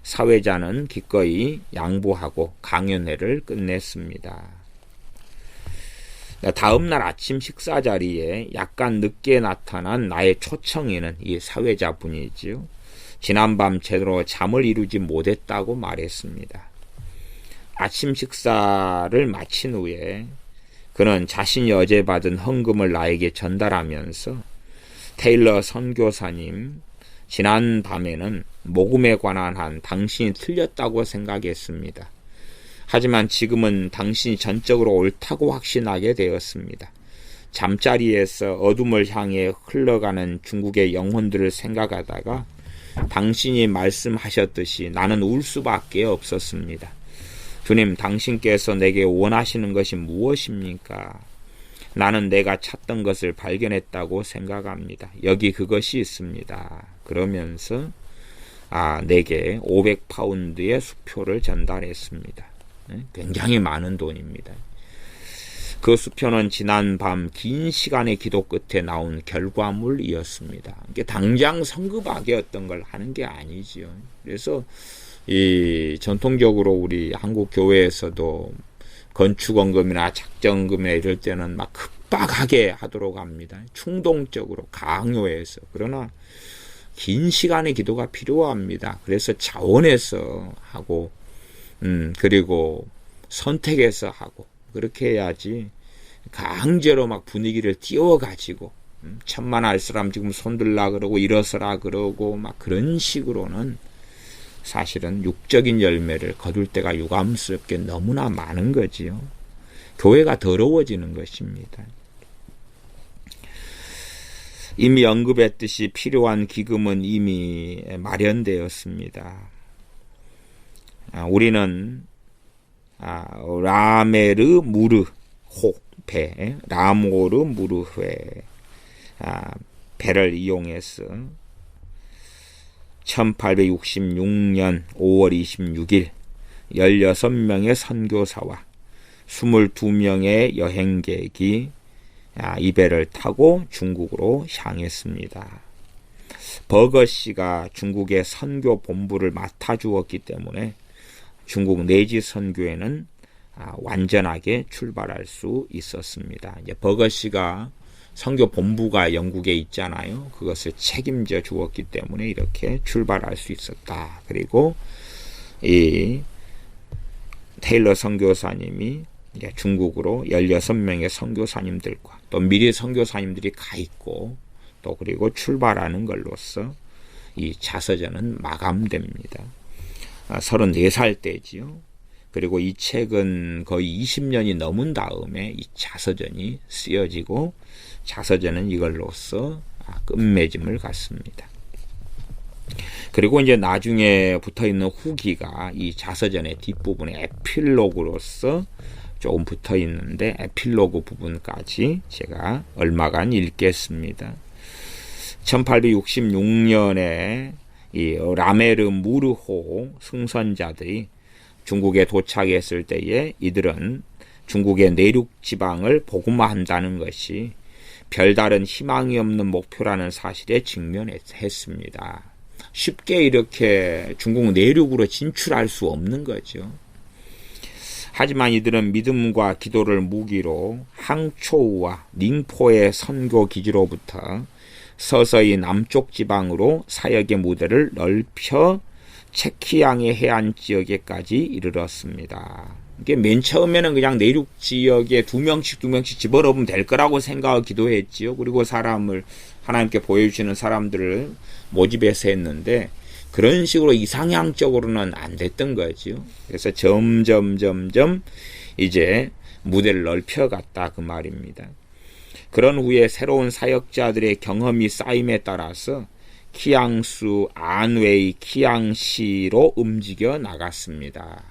사회자는 기꺼이 양보하고 강연회를 끝냈습니다. 다음 날 아침 식사 자리에 약간 늦게 나타난 나의 초청인은 이 사회자분이지요. 지난밤 제대로 잠을 이루지 못했다고 말했습니다. 아침 식사를 마친 후에 그는 자신이 어제 받은 헌금을 나에게 전달하면서 테일러 선교사님, 지난 밤에는 모금에 관한 한 당신이 틀렸다고 생각했습니다. 하지만 지금은 당신이 전적으로 옳다고 확신하게 되었습니다. 잠자리에서 어둠을 향해 흘러가는 중국의 영혼들을 생각하다가 당신이 말씀하셨듯이 나는 울 수밖에 없었습니다. 주님, 당신께서 내게 원하시는 것이 무엇입니까? 나는 내가 찾던 것을 발견했다고 생각합니다. 여기 그것이 있습니다. 그러면서 내게 500파운드의 수표를 전달했습니다. 굉장히 많은 돈입니다. 그 수표는 지난 밤 긴 시간의 기도 끝에 나온 결과물이었습니다. 이게 당장 성급하게 어떤 걸 하는 게 아니지요. 그래서 이 전통적으로 우리 한국 교회에서도 건축원금이나 작정금이나 이럴 때는 막 급박하게 하도록 합니다. 충동적으로 강요해서. 그러나 긴 시간의 기도가 필요합니다. 그래서 자원해서 하고 그리고 선택해서 하고 그렇게 해야지 강제로 막 분위기를 띄워가지고 천만할 사람 지금 손들라 그러고 일어서라 그러고 막 그런 식으로는 사실은 육적인 열매를 거둘 때가 유감스럽게 너무나 많은 거지요. 교회가 더러워지는 것입니다. 이미 언급했듯이 필요한 기금은 이미 마련되었습니다. 우리는 라메르 무르 호배 라모르 무르회 배를 이용해서 1866년 5월 26일 16명의 선교사와 22명의 여행객이 이 배를 타고 중국으로 향했습니다. 버거씨가 중국의 선교 본부를 맡아주었기 때문에 중국 내지 선교회는 완전하게 출발할 수 있었습니다. 이제 버거씨가 선교 본부가 영국에 있잖아요. 그것을 책임져 주었기 때문에 이렇게 출발할 수 있었다. 그리고 이 테일러 선교사님이 이제 중국으로 16명의 선교사님들과 또 미리 선교사님들이 가 있고 또 그리고 출발하는 걸로써 이 자서전은 마감됩니다. 34살 때지요. 그리고 이 책은 거의 20년이 넘은 다음에 이 자서전이 쓰여지고 자서전은 이걸로써 끝맺음을 갖습니다. 그리고 이제 나중에 붙어있는 후기가 이 자서전의 뒷부분에 에필로그로서 조금 붙어있는데 에필로그 부분까지 제가 얼마간 읽겠습니다. 1866년에 이 라메르 무르호 승선자들이 중국에 도착했을 때에 이들은 중국의 내륙 지방을 복음화한다는 것이 별다른 희망이 없는 목표라는 사실에 직면했습니다. 쉽게 이렇게 중국 내륙으로 진출할 수 없는 거죠. 하지만 이들은 믿음과 기도를 무기로 항초우와 닝포의 선교 기지로부터 서서히 남쪽 지방으로 사역의 무대를 넓혀 체키양의 해안 지역에까지 이르렀습니다. 이게 맨 처음에는 그냥 내륙 지역에 두 명씩 집어넣으면 될 거라고 생각하고 기도했지요. 그리고 사람을 하나님께 보여주시는 사람들을 모집해서 했는데 그런 식으로 이상향적으로는 안 됐던 거죠. 그래서 점점 이제 무대를 넓혀갔다 그 말입니다. 그런 후에 새로운 사역자들의 경험이 쌓임에 따라서 키양수, 안웨이, 키양시로 움직여 나갔습니다.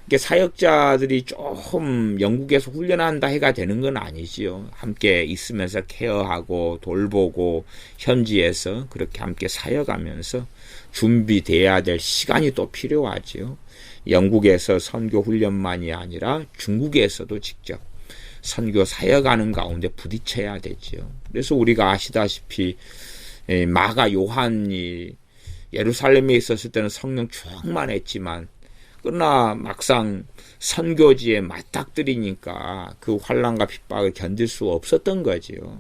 이게 사역자들이 조금 영국에서 훈련한다 해가 되는 건 아니지요. 함께 있으면서 케어하고 돌보고 현지에서 그렇게 함께 사역하면서 준비돼야 될 시간이 또 필요하지요. 영국에서 선교 훈련만이 아니라 중국에서도 직접 선교 사역하는 가운데 부딪혀야 되지요. 그래서 우리가 아시다시피 마가 요한이 예루살렘에 있었을 때는 성령 충만했지만 그러나 막상 선교지에 맞닥뜨리니까 그 환난과 핍박을 견딜 수 없었던 거지요.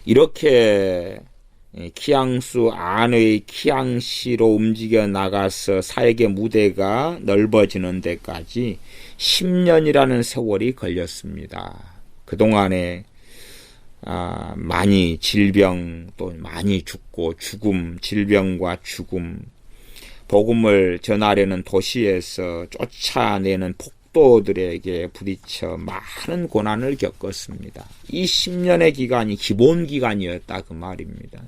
이렇게 키양수 안의 키양시로 움직여 나가서 사역의 무대가 넓어지는 데까지 10년이라는 세월이 걸렸습니다. 그동안에 많이 질병 또 많이 죽고 질병과 죽음, 복음을 전하려는 도시에서 쫓아내는 폭도들에게 부딪혀 많은 고난을 겪었습니다. 이 10년의 기간이 기본 기간이었다 그 말입니다.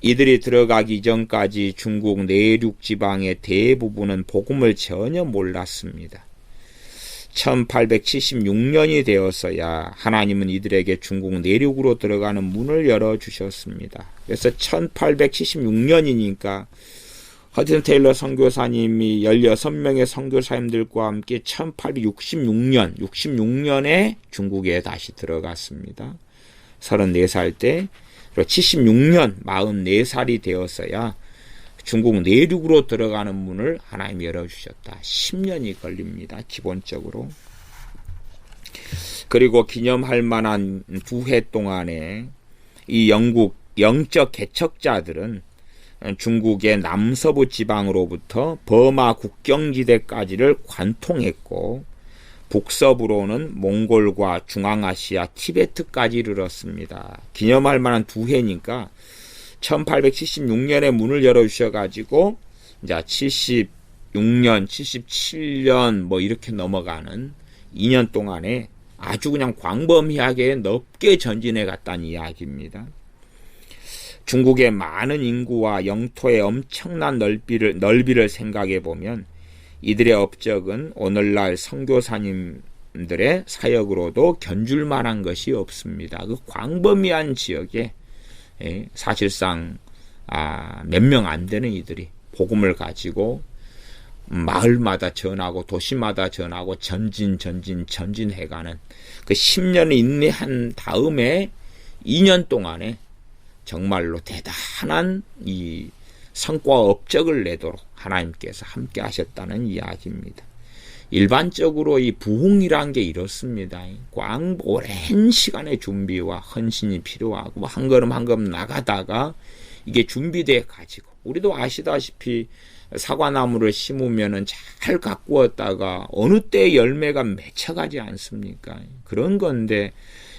이들이 들어가기 전까지 중국 내륙 지방의 대부분은 복음을 전혀 몰랐습니다. 1876년이 되어서야 하나님은 이들에게 중국 내륙으로 들어가는 문을 열어주셨습니다. 그래서 1876년이니까 허튼 테일러 선교사님이 16명의 선교사님들과 함께 1866년에 중국에 다시 들어갔습니다. 34살 때, 그리고 76년 44살이 되어서야 중국 내륙으로 들어가는 문을 하나님이 열어주셨다. 10년이 걸립니다. 기본적으로. 그리고 기념할 만한 2해 동안에 이 영국 영적 개척자들은 중국의 남서부 지방으로부터 버마 국경지대까지를 관통했고 북서부로는 몽골과 중앙아시아, 티베트까지 이르렀습니다. 기념할 만한 2해니까 1876년에 문을 열어주셔가지고 이제 76년, 77년 뭐 이렇게 넘어가는 2년 동안에 아주 그냥 광범위하게 넓게 전진해 갔다는 이야기입니다. 중국의 많은 인구와 영토의 엄청난 넓이를 생각해 보면 이들의 업적은 오늘날 선교사님들의 사역으로도 견줄 만한 것이 없습니다. 그 광범위한 지역에 사실상 몇 명 안 되는 이들이 복음을 가지고 마을마다 전하고 도시마다 전하고 전진해가는 그 10년을 인내한 다음에 2년 동안에 정말로 대단한 이 성과 업적을 내도록 하나님께서 함께 하셨다는 이야기입니다. 일반적으로 이 부흥이란 게 이렇습니다. 오랜 시간의 준비와 헌신이 필요하고 한 걸음 한 걸음 나가다가 이게 준비돼 가지고 우리도 아시다시피 사과나무를 심으면은 잘 가꾸었다가 어느 때 열매가 맺혀가지 않습니까? 그런 건데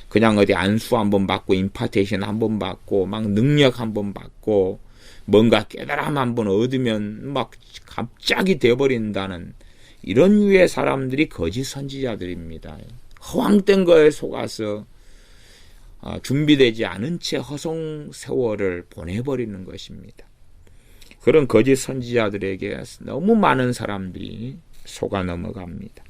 그냥 어디 안수 한번 받고 임파테이션 한번 받고 막 능력 한번 받고 뭔가 깨달음 한번 얻으면 막 갑자기 돼버린다는 이런 유의 사람들이 거짓 선지자들입니다. 허황된 거에 속아서 준비되지 않은 채 허송 세월을 보내버리는 것입니다. 그런 거짓 선지자들에게 너무 많은 사람들이 속아 넘어갑니다.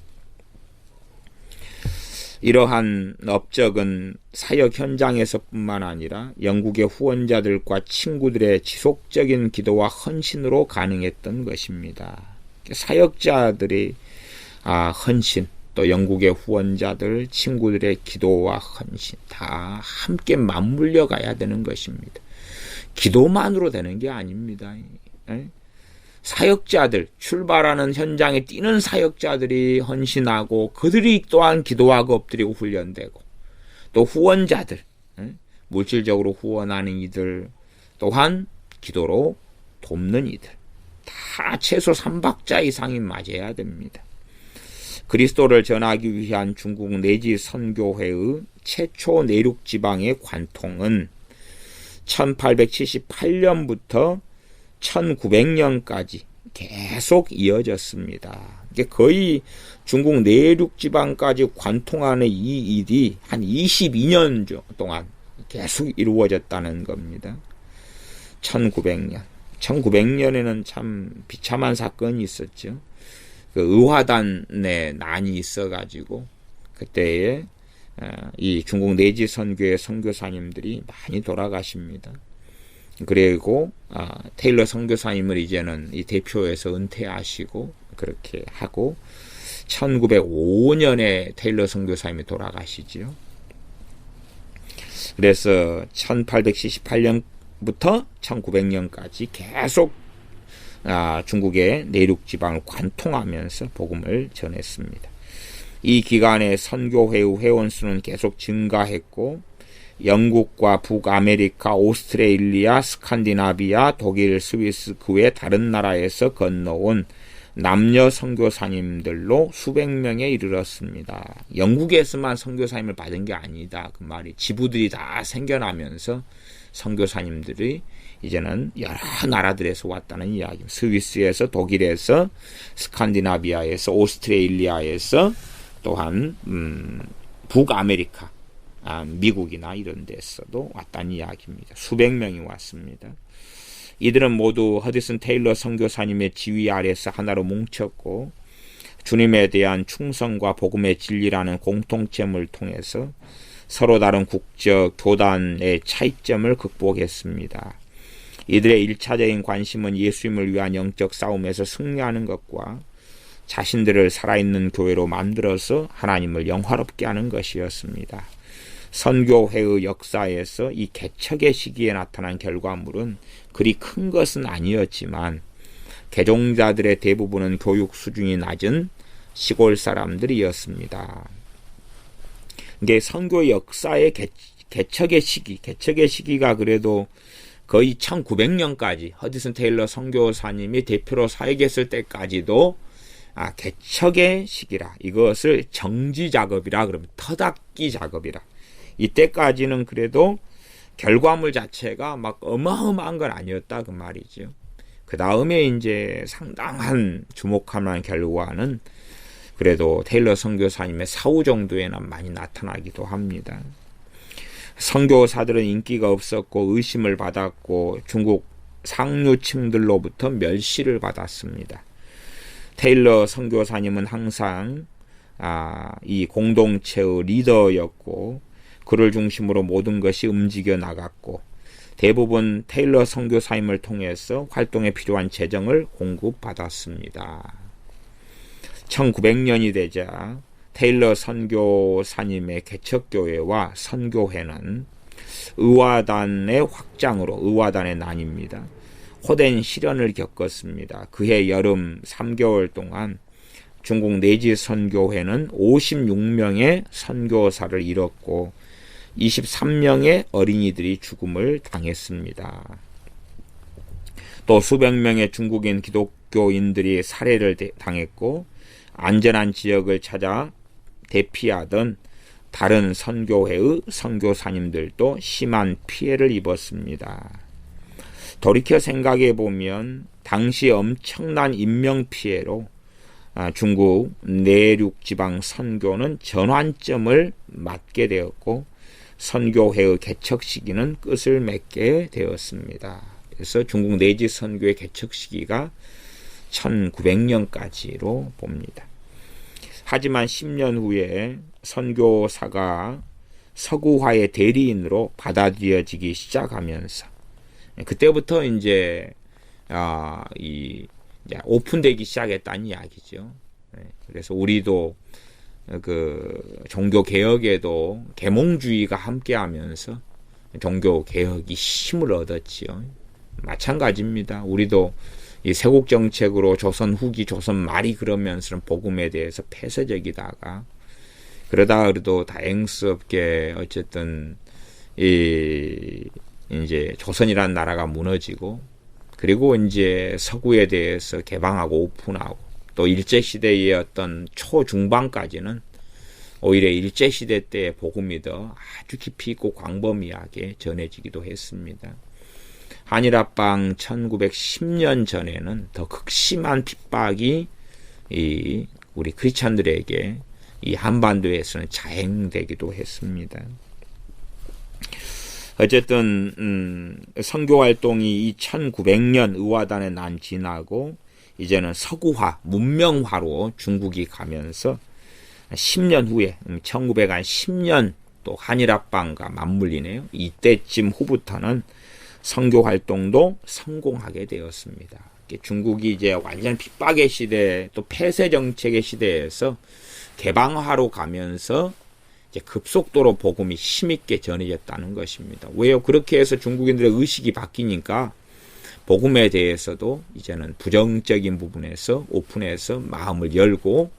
이러한 업적은 사역 현장에서뿐만 아니라 영국의 후원자들과 친구들의 지속적인 기도와 헌신으로 가능했던 것입니다. 사역자들이 헌신, 또 영국의 후원자들, 친구들의 기도와 헌신 다 함께 맞물려 가야 되는 것입니다. 기도만으로 되는 게 아닙니다. 사역자들, 출발하는 현장에 뛰는 사역자들이 헌신하고 그들이 또한 기도하고 엎드리고 훈련되고, 또 후원자들, 물질적으로 후원하는 이들 또한 기도로 돕는 이들, 다 최소 3박자 이상이 맞아야 됩니다. 그리스도를 전하기 위한 중국 내지 선교회의 최초 내륙 지방의 관통은 1878년부터 1900년까지 계속 이어졌습니다. 이게 거의 중국 내륙 지방까지 관통하는 이 일이 한 22년 동안 계속 이루어졌다는 겁니다. 1900년에는 참 비참한 사건이 있었죠. 그 의화단의 난이 있어가지고 그때에 이 중국 내지 선교의 선교사님들이 많이 돌아가십니다. 그리고 테일러 선교사님을 이제는 이 대표에서 은퇴하시고 그렇게 하고 1905년에 테일러 선교사님이 돌아가시지요. 그래서 1878년부터 1900년까지 계속 중국의 내륙 지방을 관통하면서 복음을 전했습니다. 이 기간에 선교회의 회원 수는 계속 증가했고 영국과 북아메리카, 오스트레일리아, 스칸디나비아, 독일, 스위스 그 외 다른 나라에서 건너온 남녀 선교사님들로 수백 명에 이르렀습니다. 영국에서만 선교사님을 받은 게 아니다. 그 말이 지부들이 다 생겨나면서 선교사님들이 이제는 여러 나라들에서 왔다는 이야기. 스위스에서, 독일에서, 스칸디나비아에서, 오스트레일리아에서, 또한 북아메리카, 미국이나 이런 데서도 왔다는 이야기입니다. 수백 명이 왔습니다. 이들은 모두 허디슨 테일러 선교사님의 지휘 아래서 하나로 뭉쳤고 주님에 대한 충성과 복음의 진리라는 공통점을 통해서 서로 다른 국적, 교단의 차이점을 극복했습니다. 이들의 1차적인 관심은 예수님을 위한 영적 싸움에서 승리하는 것과 자신들을 살아있는 교회로 만들어서 하나님을 영화롭게 하는 것이었습니다. 선교회의 역사에서 이 개척의 시기에 나타난 결과물은 그리 큰 것은 아니었지만 개종자들의 대부분은 교육 수준이 낮은 시골 사람들이었습니다. 이게 선교 역사의 개척의 시기가 그래도 거의 1900년까지 허디슨 테일러 선교사님이 대표로 사역했을 때까지도 개척의 시기라, 이것을 정지 작업이라 그러면 터닫기 작업이라, 이때까지는 그래도 결과물 자체가 막 어마어마한 건 아니었다 그 말이죠. 그 다음에 이제 상당한 주목할 만한 결과는 그래도 테일러 선교사님의 사후 정도에는 많이 나타나기도 합니다. 선교사들은 인기가 없었고 의심을 받았고 중국 상류층들로부터 멸시를 받았습니다. 테일러 선교사님은 항상 이 공동체의 리더였고 그를 중심으로 모든 것이 움직여 나갔고 대부분 테일러 선교사님을 통해서 활동에 필요한 재정을 공급받았습니다. 1900년이 되자 테일러 선교사님의 개척교회와 선교회는 의화단의 확장으로, 의화단의 난입니다, 호된 시련을 겪었습니다. 그해 여름 3개월 동안 중국 내지 선교회는 56명의 선교사를 잃었고 23명의 어린이들이 죽음을 당했습니다. 또 수백 명의 중국인 기독교인들이 살해를 당했고 안전한 지역을 찾아 대피하던 다른 선교회의 선교사님들도 심한 피해를 입었습니다. 돌이켜 생각해 보면 당시 엄청난 인명피해로 중국 내륙 지방 선교는 전환점을 맞게 되었고 선교회의 개척 시기는 끝을 맺게 되었습니다. 그래서 중국 내지 선교의 개척 시기가 1900년까지로 봅니다. 하지만 10년 후에 선교사가 서구화의 대리인으로 받아들여지기 시작하면서 그때부터 이제 이 오픈되기 시작했다는 이야기죠. 그래서 우리도 그 종교 개혁에도 계몽주의가 함께하면서 종교 개혁이 힘을 얻었지요. 마찬가지입니다. 우리도 이 세국 정책으로 조선 후기, 조선 말이 그러면서는 복음에 대해서 폐쇄적이다가 그러다가 그래도 다행스럽게 어쨌든 이제 조선이라는 나라가 무너지고 그리고 이제 서구에 대해서 개방하고 오픈하고 또 일제시대의 어떤 초중반까지는 오히려 일제시대 때의 복음이 더 아주 깊이 있고 광범위하게 전해지기도 했습니다. 한일합방 1910년 전에는 더 극심한 핍박이 우리 크리스찬들에게 이 한반도에서는 자행되기도 했습니다. 어쨌든 선교활동이 1900년 의화단에 난 지나고 이제는 서구화, 문명화로 중국이 가면서 10년 후에 1910년 또 한일합방과 맞물리네요. 이때쯤 후부터는 선교활동도 성공하게 되었습니다. 중국이 이제 완전 핍박의 시대 또 폐쇄 정책의 시대에서 개방화로 가면서 이제 급속도로 복음이 힘있게 전해졌다는 것입니다. 왜요? 그렇게 해서 중국인들의 의식이 바뀌니까 복음에 대해서도 이제는 부정적인 부분에서 오픈해서 마음을 열고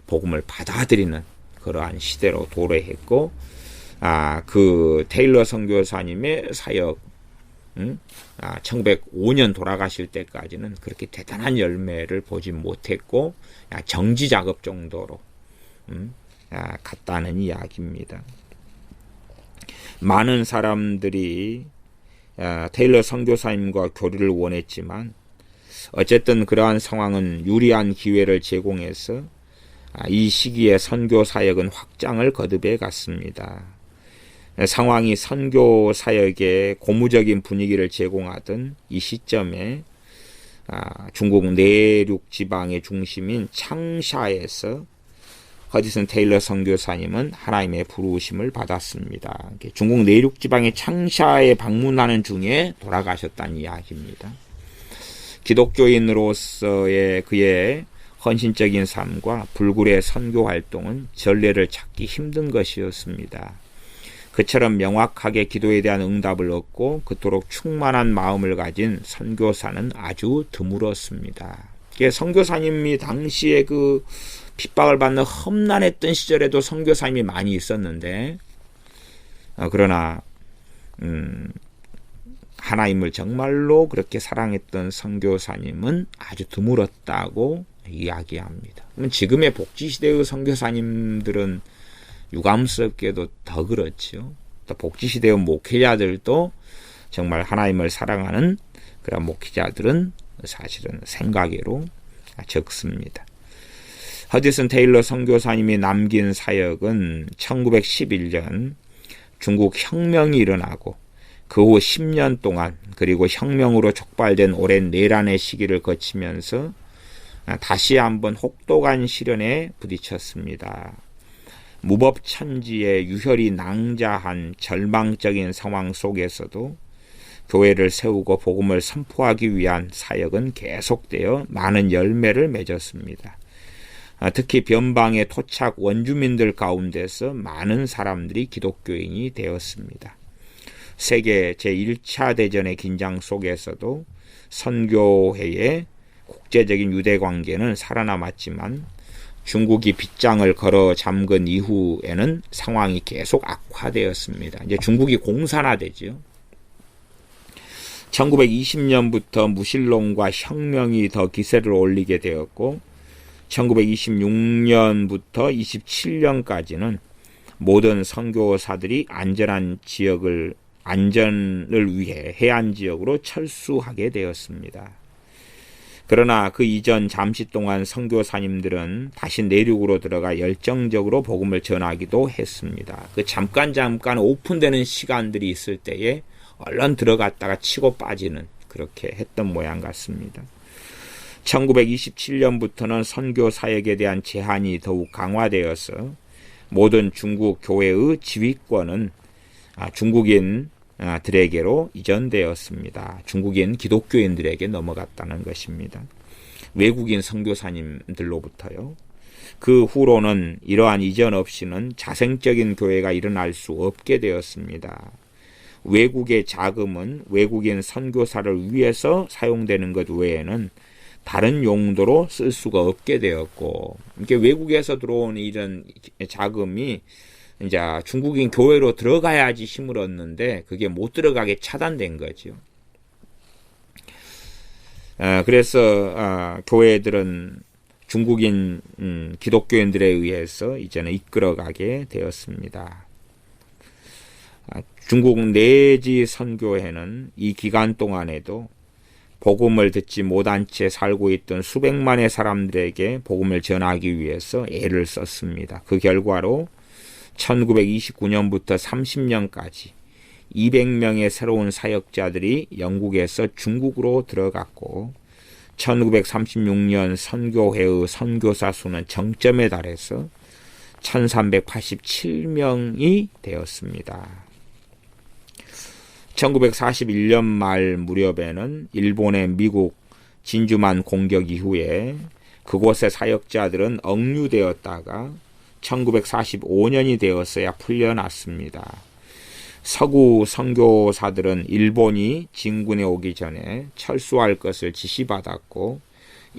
복음을 받아들이는 그러한 시대로 도래했고, 그 테일러 선교사님의 사역, 1905년 돌아가실 때까지는 그렇게 대단한 열매를 보지 못했고, 정지 작업 정도로 갔다는 이야기입니다. 많은 사람들이 테일러 선교사님과 교류를 원했지만 어쨌든 그러한 상황은 유리한 기회를 제공해서 이 시기에 선교 사역은 확장을 거듭해 갔습니다. 상황이 선교 사역에 고무적인 분위기를 제공하던 이 시점에 중국 내륙 지방의 중심인 창샤에서 허디슨 테일러 선교사님은 하나님의 부르심을 받았습니다. 중국 내륙 지방의 창샤에 방문하는 중에 돌아가셨다는 이야기입니다. 기독교인으로서의 그의 헌신적인 삶과 불굴의 선교 활동은 전례를 찾기 힘든 것이었습니다. 그처럼 명확하게 기도에 대한 응답을 얻고 그토록 충만한 마음을 가진 선교사는 아주 드물었습니다. 선교사님이 당시에 그 핍박을 받는 험난했던 시절에도 선교사님이 많이 있었는데 그러나 하나님을 정말로 그렇게 사랑했던 선교사님은 아주 드물었다고 이야기합니다. 그러면 지금의 복지시대의 선교사님들은 유감스럽게도 더 그렇죠. 또 복지시대의 목회자들도 정말 하나님을 사랑하는 그런 목회자들은 사실은 생각외로 적습니다. 허디슨 테일러 선교사님이 남긴 사역은 1911년 중국 혁명이 일어나고 그 후 10년 동안 그리고 혁명으로 촉발된 오랜 내란의 시기를 거치면서 다시 한번 혹독한 시련에 부딪혔습니다. 무법천지에 유혈이 낭자한 절망적인 상황 속에서도 교회를 세우고 복음을 선포하기 위한 사역은 계속되어 많은 열매를 맺었습니다. 특히 변방의 토착 원주민들 가운데서 많은 사람들이 기독교인이 되었습니다. 세계 제1차 대전의 긴장 속에서도 선교회의 국제적인 유대 관계는 살아남았지만 중국이 빗장을 걸어 잠근 이후에는 상황이 계속 악화되었습니다. 이제 중국이 공산화되죠. 1920년부터 무신론과 혁명이 더 기세를 올리게 되었고 1926년부터 27년까지는 모든 선교사들이 안전을 위해 해안 지역으로 철수하게 되었습니다. 그러나 그 이전 잠시 동안 선교사님들은 다시 내륙으로 들어가 열정적으로 복음을 전하기도 했습니다. 그 잠깐 오픈되는 시간들이 있을 때에 얼른 들어갔다가 치고 빠지는 그렇게 했던 모양 같습니다. 1927년부터는 선교 사역에 대한 제한이 더욱 강화되어서 모든 중국 교회의 지휘권은 중국인들에게로 이전되었습니다. 중국인 기독교인들에게 넘어갔다는 것입니다. 외국인 선교사님들로부터요. 그 후로는 이러한 이전 없이는 자생적인 교회가 일어날 수 없게 되었습니다. 외국의 자금은 외국인 선교사를 위해서 사용되는 것 외에는 다른 용도로 쓸 수가 없게 되었고, 이게 외국에서 들어온 이런 자금이 이제 중국인 교회로 들어가야지 힘을 얻는데 그게 못 들어가게 차단된 거죠. 그래서 교회들은 중국인 기독교인들에 의해서 이제는 이끌어가게 되었습니다. 중국 내지 선교회는 이 기간 동안에도 복음을 듣지 못한 채 살고 있던 수백만의 사람들에게 복음을 전하기 위해서 애를 썼습니다. 그 결과로 1929년부터 30년까지 200명의 새로운 사역자들이 영국에서 중국으로 들어갔고 1936년 선교회의 선교사 수는 정점에 달해서 1387명이 되었습니다. 1941년 말 무렵에는 일본의 미국 진주만 공격 이후에 그곳의 사역자들은 억류되었다가 1945년이 되었어야 풀려났습니다. 서구 선교사들은 일본이 진군에 오기 전에 철수할 것을 지시받았고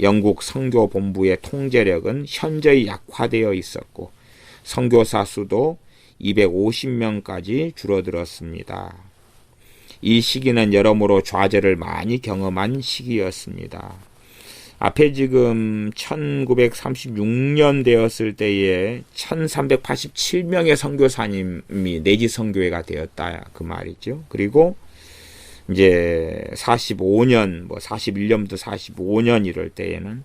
영국 선교본부의 통제력은 현저히 약화되어 있었고 선교사 수도 250명까지 줄어들었습니다. 이 시기는 여러모로 좌절을 많이 경험한 시기였습니다. 앞에 지금 1936년 되었을 때에 1387명의 선교사님이 내지 선교회가 되었다 그 말이죠. 그리고 이제 45년 41년부터 45년 이럴 때에는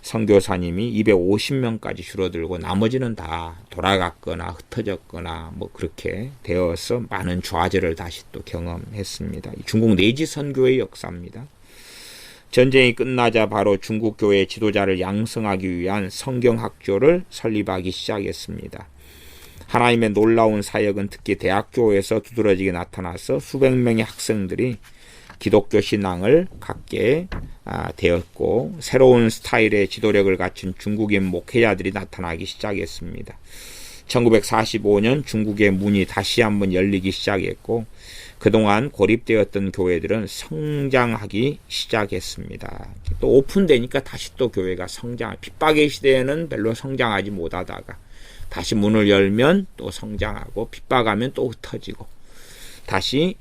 선교사님이 250명까지 줄어들고 나머지는 다 돌아갔거나 흩어졌거나 그렇게 되어서 많은 좌절을 다시 또 경험했습니다. 중국 내지 선교의 역사입니다. 전쟁이 끝나자 바로 중국 교회의 지도자를 양성하기 위한 성경학교를 설립하기 시작했습니다. 하나님의 놀라운 사역은 특히 대학교에서 두드러지게 나타나서 수백 명의 학생들이 기독교 신앙을 갖게 되었고 새로운 스타일의 지도력을 갖춘 중국인 목회자들이 나타나기 시작했습니다. 1945년 중국의 문이 다시 한번 열리기 시작했고 그동안 고립되었던 교회들은 성장하기 시작했습니다. 또 오픈되니까 다시 또 교회가 핍박의 시대에는 별로 성장하지 못하다가 다시 문을 열면 또 성장하고 핍박하면 또 흩어지고 다시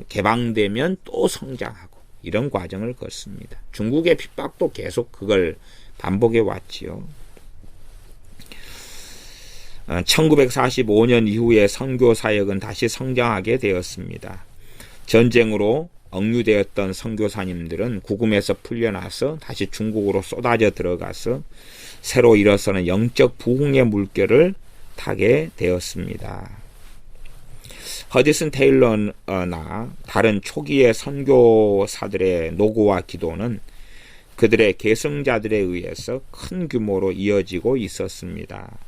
개방되면 또 성장하고 이런 과정을 거칩니다. 중국의 핍박도 계속 그걸 반복해 왔지요. 1945년 이후에 선교 사역은 다시 성장하게 되었습니다. 전쟁으로 억류되었던 선교사님들은 구금에서 풀려나서 다시 중국으로 쏟아져 들어가서 새로 일어서는 영적 부흥의 물결을 타게 되었습니다. 허디슨 테일러나 다른 초기의 선교사들의 노고와 기도는 그들의 계승자들에 의해서 큰 규모로 이어지고 있었습니다.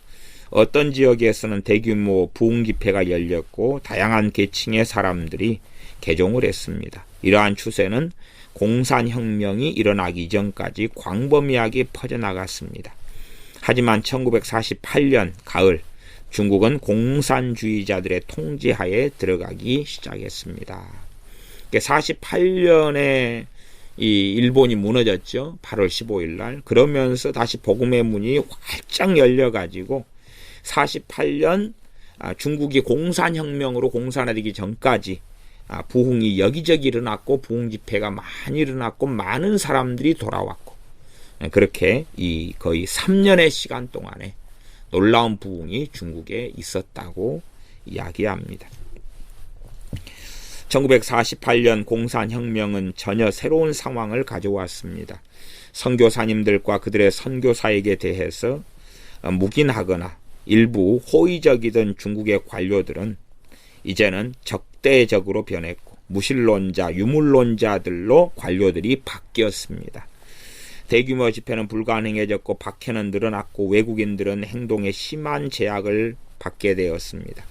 어떤 지역에서는 대규모 부흥 집회가 열렸고 다양한 계층의 사람들이 개종을 했습니다. 이러한 추세는 공산혁명이 일어나기 전까지 광범위하게 퍼져나갔습니다. 하지만 1948년 가을 중국은 공산주의자들의 통제하에 들어가기 시작했습니다. 48년에 이 일본이 무너졌죠. 8월 15일 날. 그러면서 다시 복음의 문이 활짝 열려가지고 48년 중국이 공산혁명으로 공산화되기 전까지 부흥이 여기저기 일어났고 부흥 집회가 많이 일어났고 많은 사람들이 돌아왔고 그렇게 이 거의 3년의 시간 동안에 놀라운 부흥이 중국에 있었다고 이야기합니다. 1948년 공산혁명은 전혀 새로운 상황을 가져왔습니다. 선교사님들과 그들의 선교사에게 대해서 묵인하거나 일부 호의적이던 중국의 관료들은 이제는 적대적으로 변했고 무신론자, 유물론자들로 관료들이 바뀌었습니다. 대규모 집회는 불가능해졌고 박해는 늘어났고 외국인들은 행동에 심한 제약을 받게 되었습니다.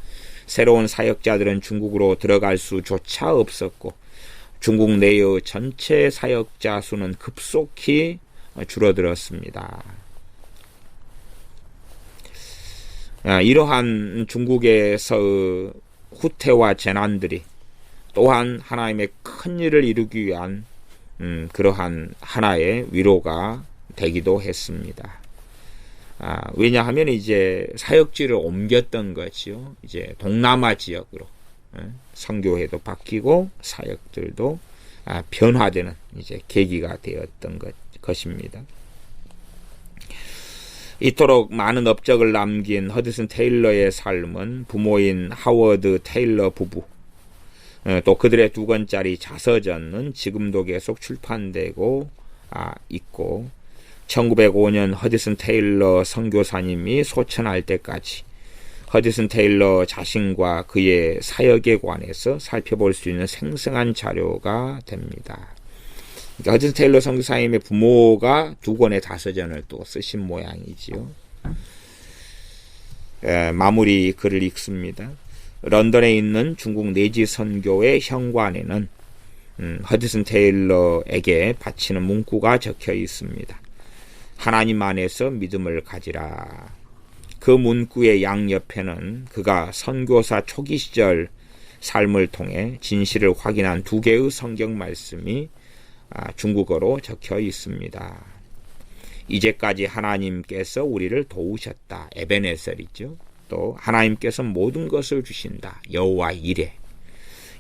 새로운 사역자들은 중국으로 들어갈 수조차 없었고 중국 내의 전체 사역자 수는 급속히 줄어들었습니다. 이러한 중국에서 후퇴와 재난들이 또한 하나님의 큰 일을 이루기 위한 그러한 하나의 위로가 되기도 했습니다. 왜냐하면 이제 사역지를 옮겼던 것이요. 이제 동남아 지역으로 선교회도 바뀌고 사역들도 변화되는 이제 계기가 되었던 것입니다. 이토록 많은 업적을 남긴 허드슨 테일러의 삶은 부모인 하워드 테일러 부부, 또 그들의 2권짜리 자서전은 지금도 계속 출판되고 있고, 1905년 허드슨 테일러 선교사님이 소천할 때까지 허드슨 테일러 자신과 그의 사역에 관해서 살펴볼 수 있는 생생한 자료가 됩니다. 그러니까 허드슨 테일러 선교사님의 부모가 2권의 자서전을 또 쓰신 모양이지요. 마무리 글을 읽습니다. 런던에 있는 중국 내지 선교회 현관에는 허드슨 테일러에게 바치는 문구가 적혀 있습니다. 하나님 안에서 믿음을 가지라. 그 문구의 양옆에는 그가 선교사 초기 시절 삶을 통해 진실을 확인한 2개의 성경 말씀이 중국어로 적혀 있습니다. 이제까지 하나님께서 우리를 도우셨다. 에베네셀이죠. 또 하나님께서 모든 것을 주신다. 여호와 이레.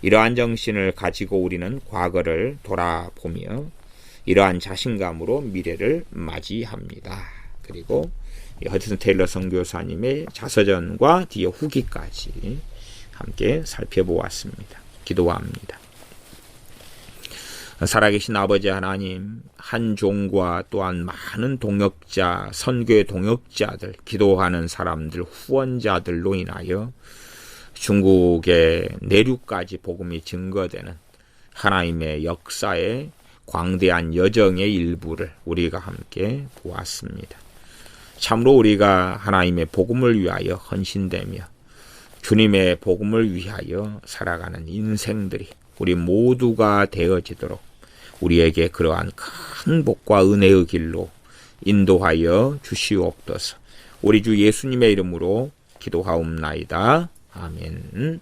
이러한 정신을 가지고 우리는 과거를 돌아보며 이러한 자신감으로 미래를 맞이합니다. 그리고 허드슨 테일러 선교사님의 자서전과 뒤에 후기까지 함께 살펴보았습니다. 기도합니다. 살아계신 아버지 하나님, 한 종과 또한 많은 동역자, 선교의 동역자들, 기도하는 사람들, 후원자들로 인하여 중국의 내륙까지 복음이 증거되는 하나님의 역사의 광대한 여정의 일부를 우리가 함께 보았습니다. 참으로 우리가 하나님의 복음을 위하여 헌신되며 주님의 복음을 위하여 살아가는 인생들이 우리 모두가 되어지도록 우리에게 그러한 큰 복과 은혜의 길로 인도하여 주시옵소서. 우리 주 예수님의 이름으로 기도하옵나이다. 아멘.